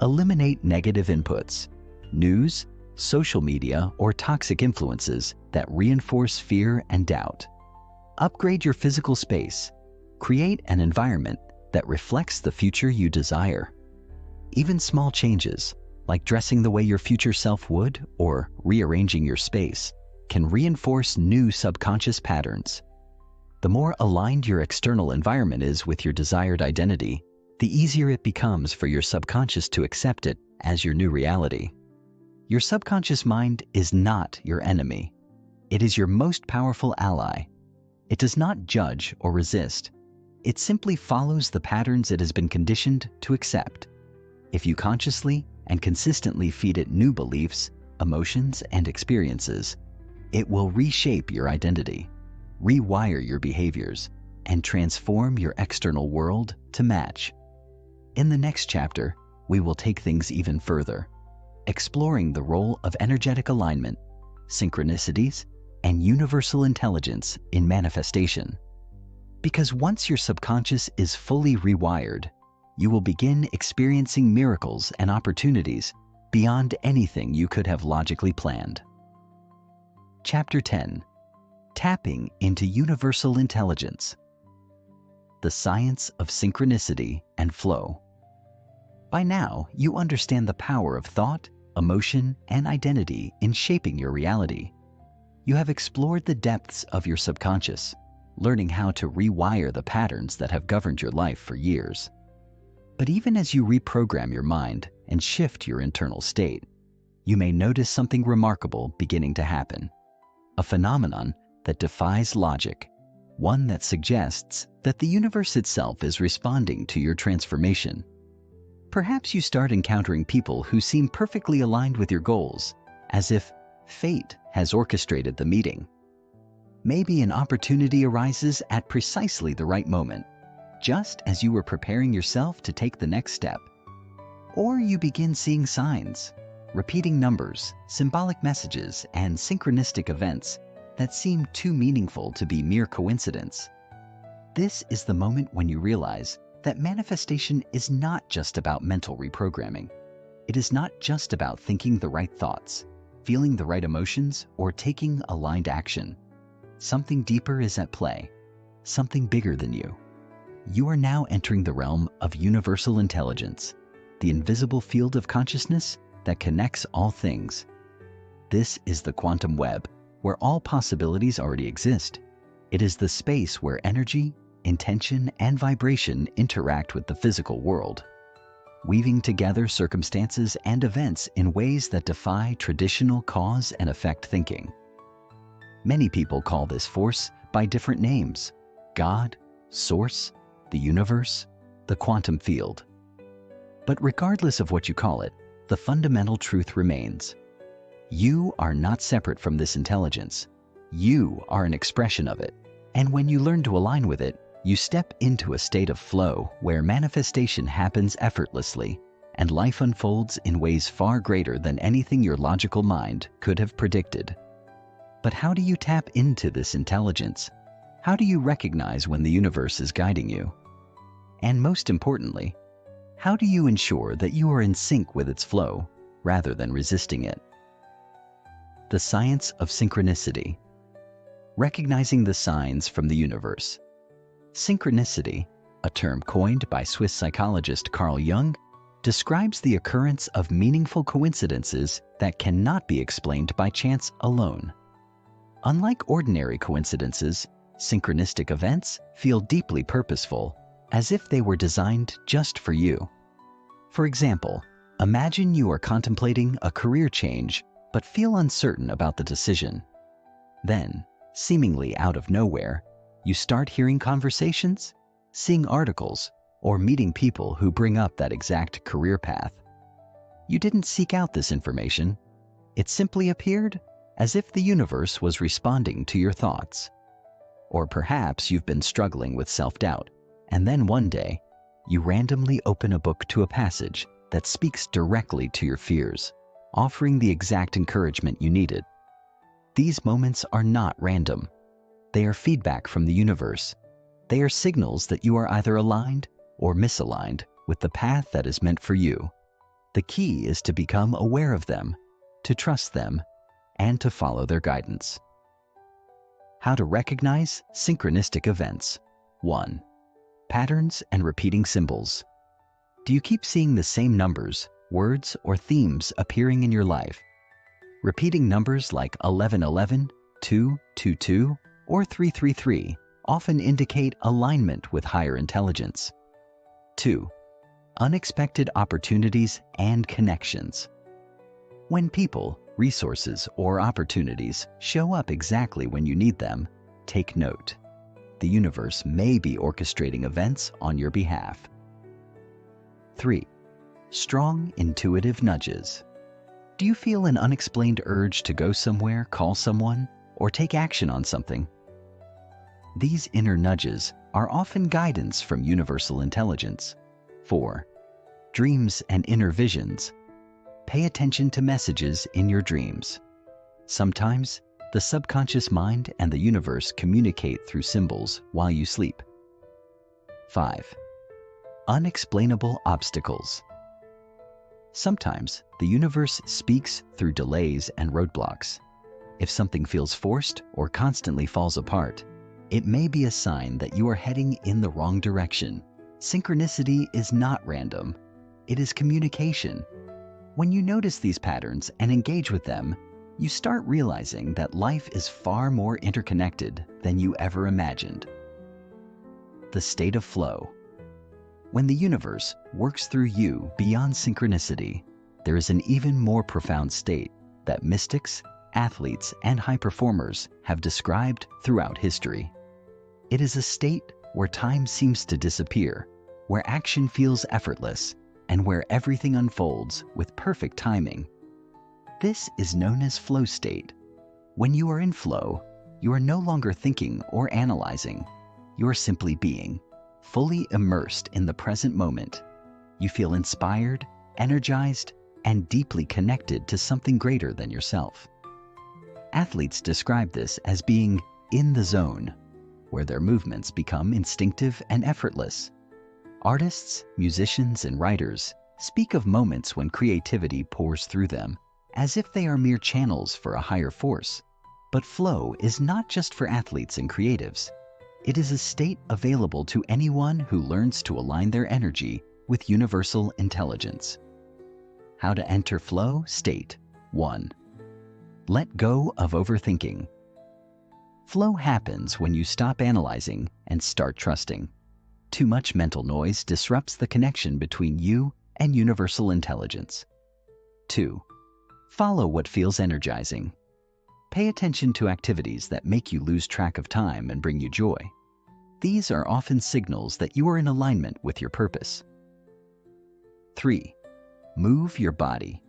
Eliminate negative inputs, news, social media, or toxic influences that reinforce fear and doubt. Upgrade your physical space. Create an environment that reflects the future you desire. Even small changes, like dressing the way your future self would or rearranging your space, can reinforce new subconscious patterns. The more aligned your external environment is with your desired identity, the easier it becomes for your subconscious to accept it as your new reality. Your subconscious mind is not your enemy. It is your most powerful ally. It does not judge or resist. It simply follows the patterns it has been conditioned to accept. If you consciously and consistently feed it new beliefs, emotions, and experiences, it will reshape your identity, rewire your behaviors, and transform your external world to match. In the next chapter, we will take things even further, exploring the role of energetic alignment, synchronicities, and universal intelligence in manifestation. Because once your subconscious is fully rewired, you will begin experiencing miracles and opportunities beyond anything you could have logically planned. Chapter 10. Tapping into Universal Intelligence. The Science of Synchronicity and Flow. By now, you understand the power of thought, emotion, and identity in shaping your reality. You have explored the depths of your subconscious, learning how to rewire the patterns that have governed your life for years. But even as you reprogram your mind and shift your internal state, you may notice something remarkable beginning to happen. A phenomenon that defies logic, one that suggests that the universe itself is responding to your transformation. Perhaps you start encountering people who seem perfectly aligned with your goals, as if fate has orchestrated the meeting. Maybe an opportunity arises at precisely the right moment, just as you were preparing yourself to take the next step. Or you begin seeing signs, repeating numbers, symbolic messages, and synchronistic events that seem too meaningful to be mere coincidence. This is the moment when you realize that manifestation is not just about mental reprogramming. It is not just about thinking the right thoughts, feeling the right emotions, or taking aligned action. Something deeper is at play, something bigger than you. You are now entering the realm of universal intelligence, the invisible field of consciousness that connects all things. This is the quantum web, where all possibilities already exist. It is the space where energy, intention, and vibration interact with the physical world. weaving together circumstances and events in ways that defy traditional cause and effect thinking. Many people call this force by different names: God, Source, the universe, the quantum field. But regardless of what you call it, the fundamental truth remains. You are not separate from this intelligence. You are an expression of it. And when you learn to align with it, you step into a state of flow where manifestation happens effortlessly and life unfolds in ways far greater than anything your logical mind could have predicted. But how do you tap into this intelligence? How do you recognize when the universe is guiding you? And most importantly, how do you ensure that you are in sync with its flow rather than resisting it? The science of synchronicity. Recognizing the signs from the universe. Synchronicity, a term coined by Swiss psychologist Carl Jung, describes the occurrence of meaningful coincidences that cannot be explained by chance alone. Unlike ordinary coincidences, synchronistic events feel deeply purposeful, as if they were designed just for you. For example, imagine you are contemplating a career change but feel uncertain about the decision. Then, seemingly out of nowhere, you start hearing conversations, seeing articles, or meeting people who bring up that exact career path. You didn't seek out this information. It simply appeared as if the universe was responding to your thoughts. Or perhaps you've been struggling with self-doubt, and then one day, you randomly open a book to a passage that speaks directly to your fears, offering the exact encouragement you needed. These moments are not random. They are feedback from the universe. They are signals that you are either aligned or misaligned with the path that is meant for you. The key is to become aware of them, to trust them, and to follow their guidance. How to recognize synchronistic events. 1. Patterns and repeating symbols. Do you keep seeing the same numbers, words, or themes appearing in your life? Repeating numbers like 1111, 222, or 333 often indicate alignment with higher intelligence. 2. Unexpected opportunities and connections. When people, resources, or opportunities show up exactly when you need them, take note. The universe may be orchestrating events on your behalf. 3. Strong intuitive nudges. Do you feel an unexplained urge to go somewhere, call someone, or take action on something? These inner nudges are often guidance from universal intelligence. 4. Dreams and inner visions. Pay attention to messages in your dreams. Sometimes, the subconscious mind and the universe communicate through symbols while you sleep. 5. Unexplainable obstacles. Sometimes, the universe speaks through delays and roadblocks. If something feels forced or constantly falls apart, it may be a sign that you are heading in the wrong direction. Synchronicity is not random. It is communication. When you notice these patterns and engage with them, you start realizing that life is far more interconnected than you ever imagined. The state of flow. When the universe works through you beyond synchronicity, there is an even more profound state that mystics, athletes, and high performers have described throughout history. It is a state where time seems to disappear, where action feels effortless, and where everything unfolds with perfect timing. This is known as flow state. When you are in flow, you are no longer thinking or analyzing. You are simply being, fully immersed in the present moment. You feel inspired, energized, and deeply connected to something greater than yourself. Athletes describe this as being in the zone, where their movements become instinctive and effortless. Artists, musicians, and writers speak of moments when creativity pours through them, as if they are mere channels for a higher force. But flow is not just for athletes and creatives. It is a state available to anyone who learns to align their energy with universal intelligence. How to enter flow state. 1. Let go of overthinking. Flow happens when you stop analyzing and start trusting. Too much mental noise disrupts the connection between you and universal intelligence. 2. Follow what feels energizing. Pay attention to activities that make you lose track of time and bring you joy. These are often signals that you are in alignment with your purpose. 3. Move your body.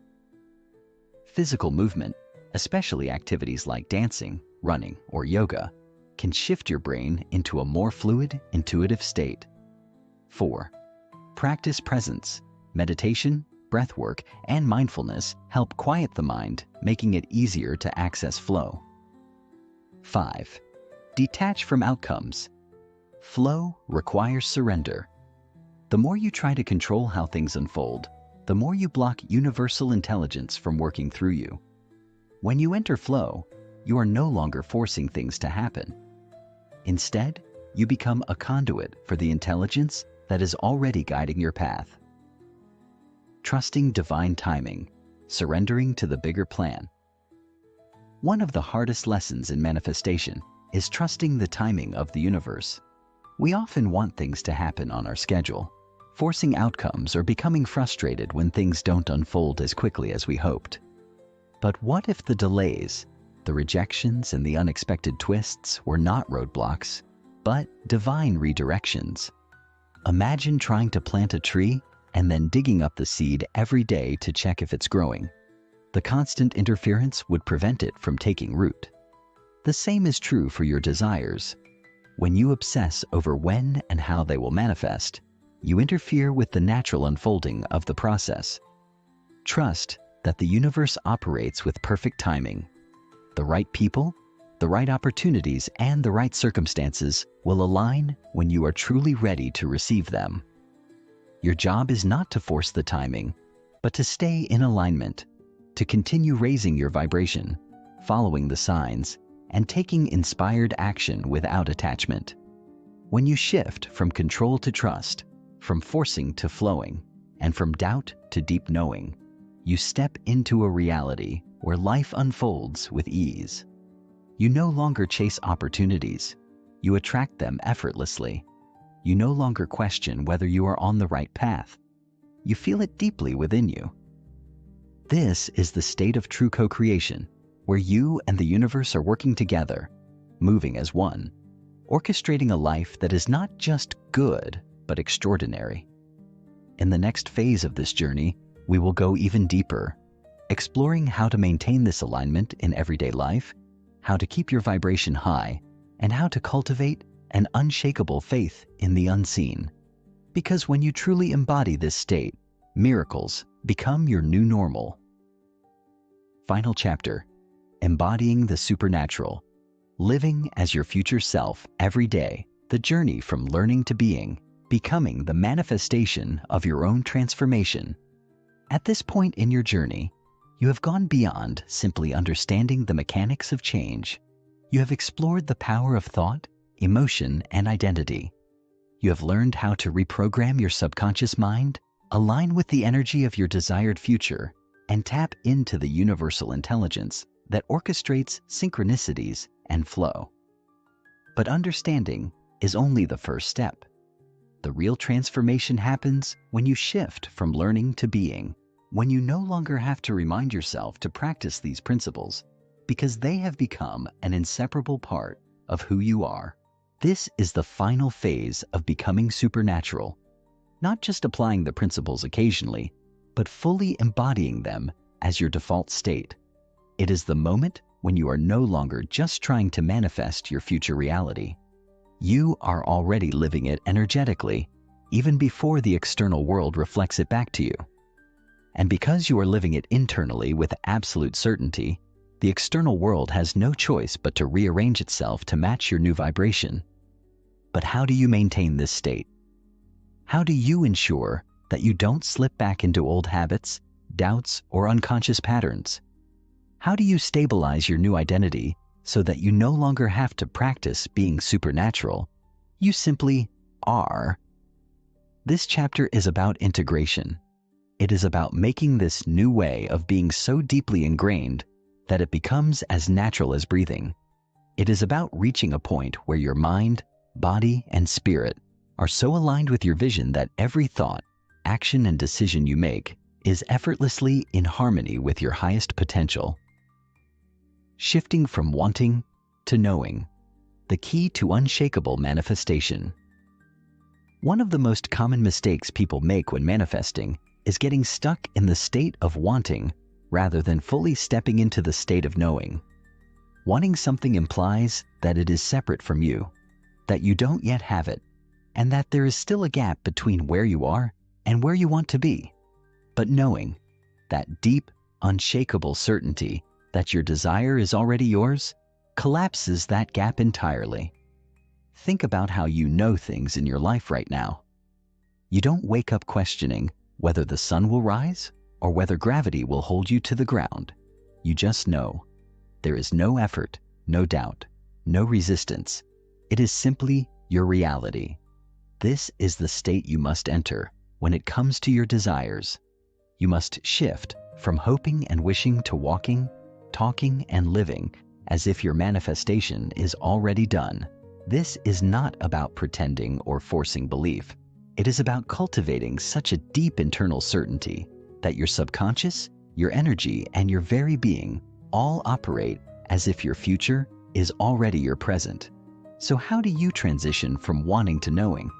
Physical movement, especially activities like dancing, running, or yoga, can shift your brain into a more fluid, intuitive state. 4. Practice presence. Meditation, breathwork, and mindfulness help quiet the mind, making it easier to access flow. 5. Detach from outcomes. Flow requires surrender. The more you try to control how things unfold, the more you block universal intelligence from working through you. When you enter flow, you are no longer forcing things to happen. Instead, you become a conduit for the intelligence that is already guiding your path. Trusting divine timing, surrendering to the bigger plan. One of the hardest lessons in manifestation is trusting the timing of the universe. We often want things to happen on our schedule, forcing outcomes or becoming frustrated when things don't unfold as quickly as we hoped. But what if the delays, the rejections, and the unexpected twists were not roadblocks, but divine redirections? Imagine trying to plant a tree and then digging up the seed every day to check if it's growing. The constant interference would prevent it from taking root. The same is true for your desires. When you obsess over when and how they will manifest, you interfere with the natural unfolding of the process. Trust that the universe operates with perfect timing. The right people, the right opportunities, and the right circumstances will align when you are truly ready to receive them. Your job is not to force the timing, but to stay in alignment, to continue raising your vibration, following the signs, and taking inspired action without attachment. When you shift from control to trust, from forcing to flowing, and from doubt to deep knowing, you step into a reality where life unfolds with ease. You no longer chase opportunities, you attract them effortlessly. You no longer question whether you are on the right path. You feel it deeply within you. This is the state of true co-creation, where you and the universe are working together, moving as one, orchestrating a life that is not just good, but extraordinary. In the next phase of this journey, we will go even deeper, exploring how to maintain this alignment in everyday life, how to keep your vibration high, and how to cultivate an unshakable faith in the unseen. Because when you truly embody this state, miracles become your new normal. Final chapter: Embodying the Supernatural. Living as your future self every day, the journey from learning to being, becoming the manifestation of your own transformation. At this point in your journey, you have gone beyond simply understanding the mechanics of change. You have explored the power of thought, emotion, and identity. You have learned how to reprogram your subconscious mind, align with the energy of your desired future, and tap into the universal intelligence that orchestrates synchronicities and flow. But understanding is only the first step. The real transformation happens when you shift from learning to being, when you no longer have to remind yourself to practice these principles, because they have become an inseparable part of who you are. This is the final phase of becoming supernatural, not just applying the principles occasionally, but fully embodying them as your default state. It is the moment when you are no longer just trying to manifest your future reality. You are already living it energetically, even before the external world reflects it back to you. And because you are living it internally with absolute certainty, the external world has no choice but to rearrange itself to match your new vibration. But how do you maintain this state? How do you ensure that you don't slip back into old habits, doubts, or unconscious patterns? How do you stabilize your new identity so that you no longer have to practice being supernatural? You simply are. This chapter is about integration. It is about making this new way of being so deeply ingrained that it becomes as natural as breathing. It is about reaching a point where your mind, body, and spirit are so aligned with your vision that every thought, action and decision you make is effortlessly in harmony with your highest potential. Shifting from wanting to knowing, the key to unshakable manifestation. One of the most common mistakes people make when manifesting is getting stuck in the state of wanting rather than fully stepping into the state of knowing. Wanting something implies that it is separate from you, that you don't yet have it, and that there is still a gap between where you are and where you want to be. But knowing, that deep, unshakable certainty that your desire is already yours, collapses that gap entirely. Think about how you know things in your life right now. You don't wake up questioning whether the sun will rise or whether gravity will hold you to the ground. You just know. There is no effort, no doubt, no resistance. It is simply your reality. This is the state you must enter when it comes to your desires. You must shift from hoping and wishing to walking, talking, and living as if your manifestation is already done. This is not about pretending or forcing belief. It is about cultivating such a deep internal certainty that your subconscious, your energy, and your very being all operate as if your future is already your present. So how do you transition from wanting to knowing?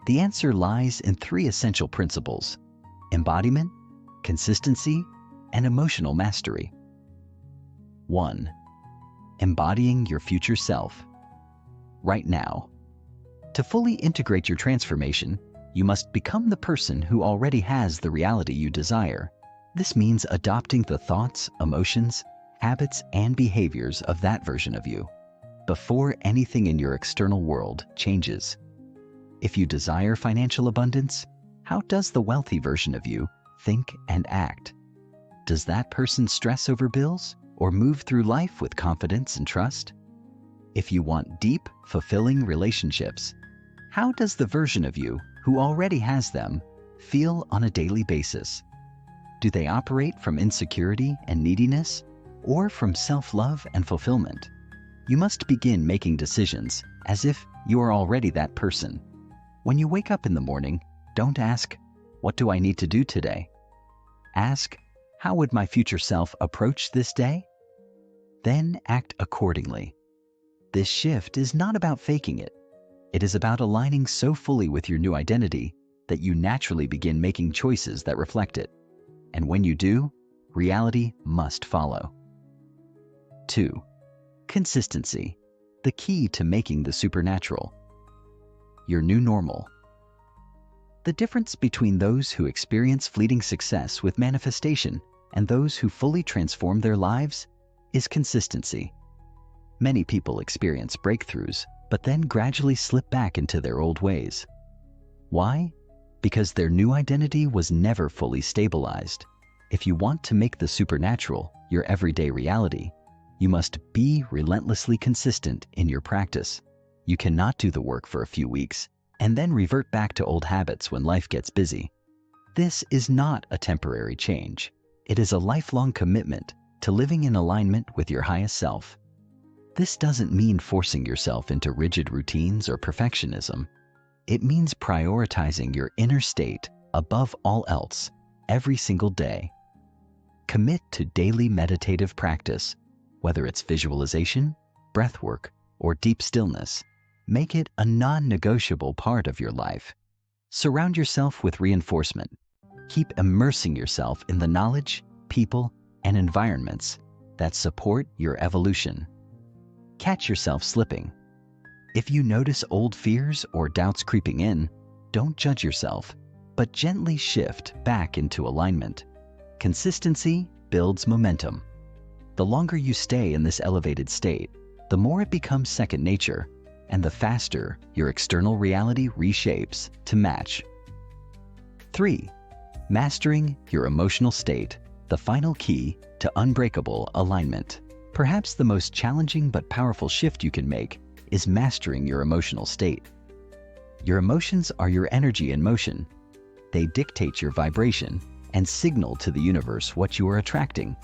The answer lies in 3 essential principles: embodiment, consistency, and emotional mastery. 1. Embodying your future self. Right now. To fully integrate your transformation, you must become the person who already has the reality you desire. This means adopting the thoughts, emotions, habits, and behaviors of that version of you before anything in your external world changes. If you desire financial abundance, how does the wealthy version of you think and act? Does that person stress over bills or move through life with confidence and trust? If you want deep, fulfilling relationships, how does the version of you who already has them feel on a daily basis? Do they operate from insecurity and neediness, or from self-love and fulfillment? You must begin making decisions as if you are already that person. When you wake up in the morning, don't ask, "What do I need to do today?" Ask, "How would my future self approach this day?" Then act accordingly. This shift is not about faking it. It is about aligning so fully with your new identity that you naturally begin making choices that reflect it. And when you do, reality must follow. 2. Consistency, the key to making the supernatural. Your new normal. The difference between those who experience fleeting success with manifestation and those who fully transform their lives is consistency. Many people experience breakthroughs, but then gradually slip back into their old ways. Why? Because their new identity was never fully stabilized. If you want to make the supernatural your everyday reality, you must be relentlessly consistent in your practice. You cannot do the work for a few weeks and then revert back to old habits when life gets busy. This is not a temporary change. It is a lifelong commitment to living in alignment with your highest self. This doesn't mean forcing yourself into rigid routines or perfectionism. It means prioritizing your inner state above all else every single day. Commit to daily meditative practice, whether it's visualization, breathwork, or deep stillness. Make it a non-negotiable part of your life. Surround yourself with reinforcement. Keep immersing yourself in the knowledge, people, and environments that support your evolution. Catch yourself slipping. If you notice old fears or doubts creeping in, don't judge yourself, but gently shift back into alignment. Consistency builds momentum. The longer you stay in this elevated state, the more it becomes second nature, and the faster your external reality reshapes to match. 3. Mastering your emotional state, the final key to unbreakable alignment. Perhaps the most challenging but powerful shift you can make is mastering your emotional state. Your emotions are your energy in motion. They dictate your vibration and signal to the universe what you are attracting.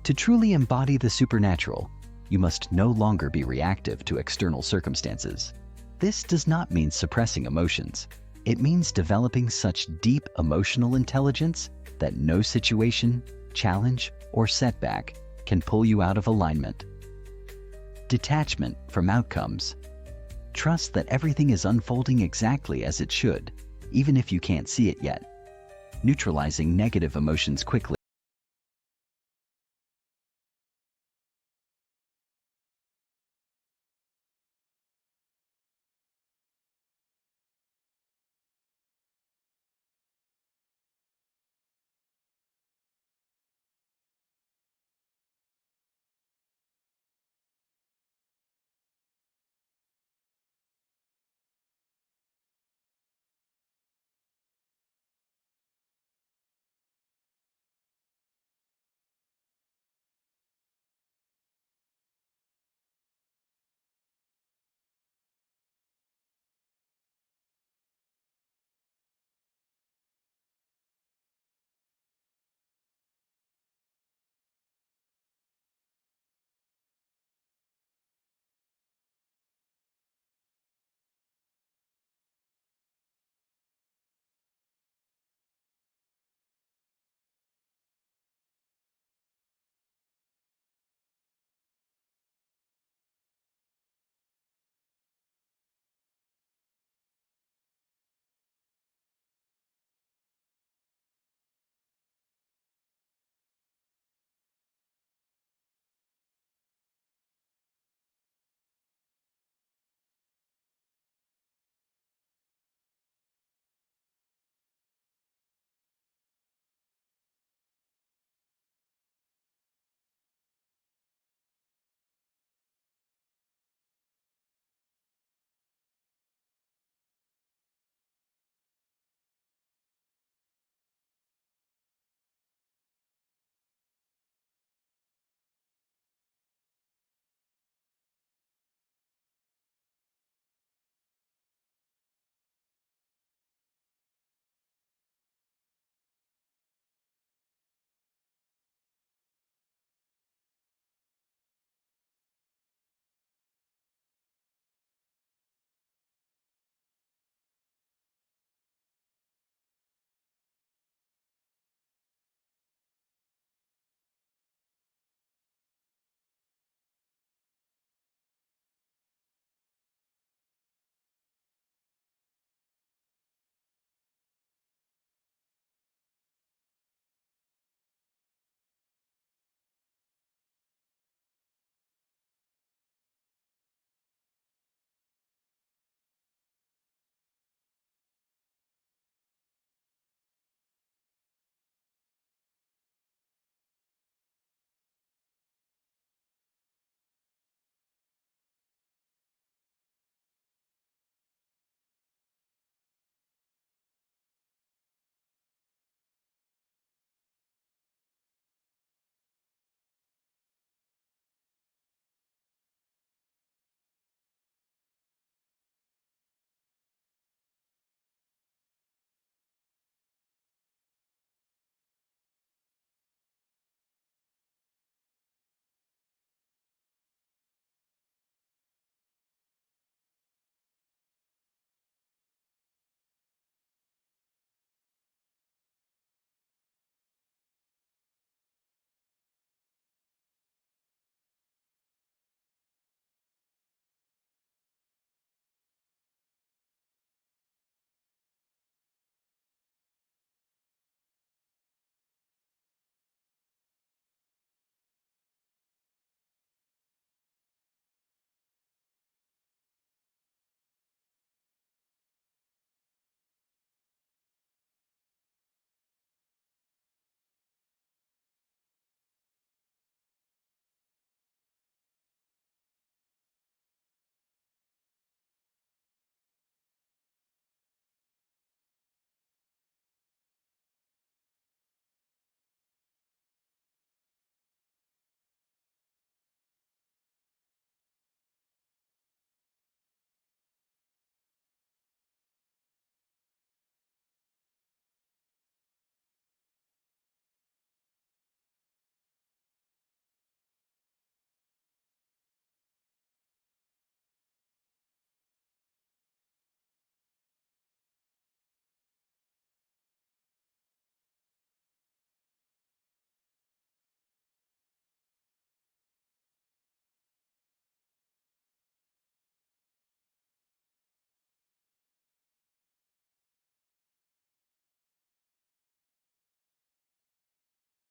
To truly embody the supernatural, you must no longer be reactive to external circumstances. This does not mean suppressing emotions. It means developing such deep emotional intelligence that no situation, challenge, or setback can pull you out of alignment. Detachment from outcomes. Trust that everything is unfolding exactly as it should, even if you can't see it yet. Neutralizing negative emotions quickly.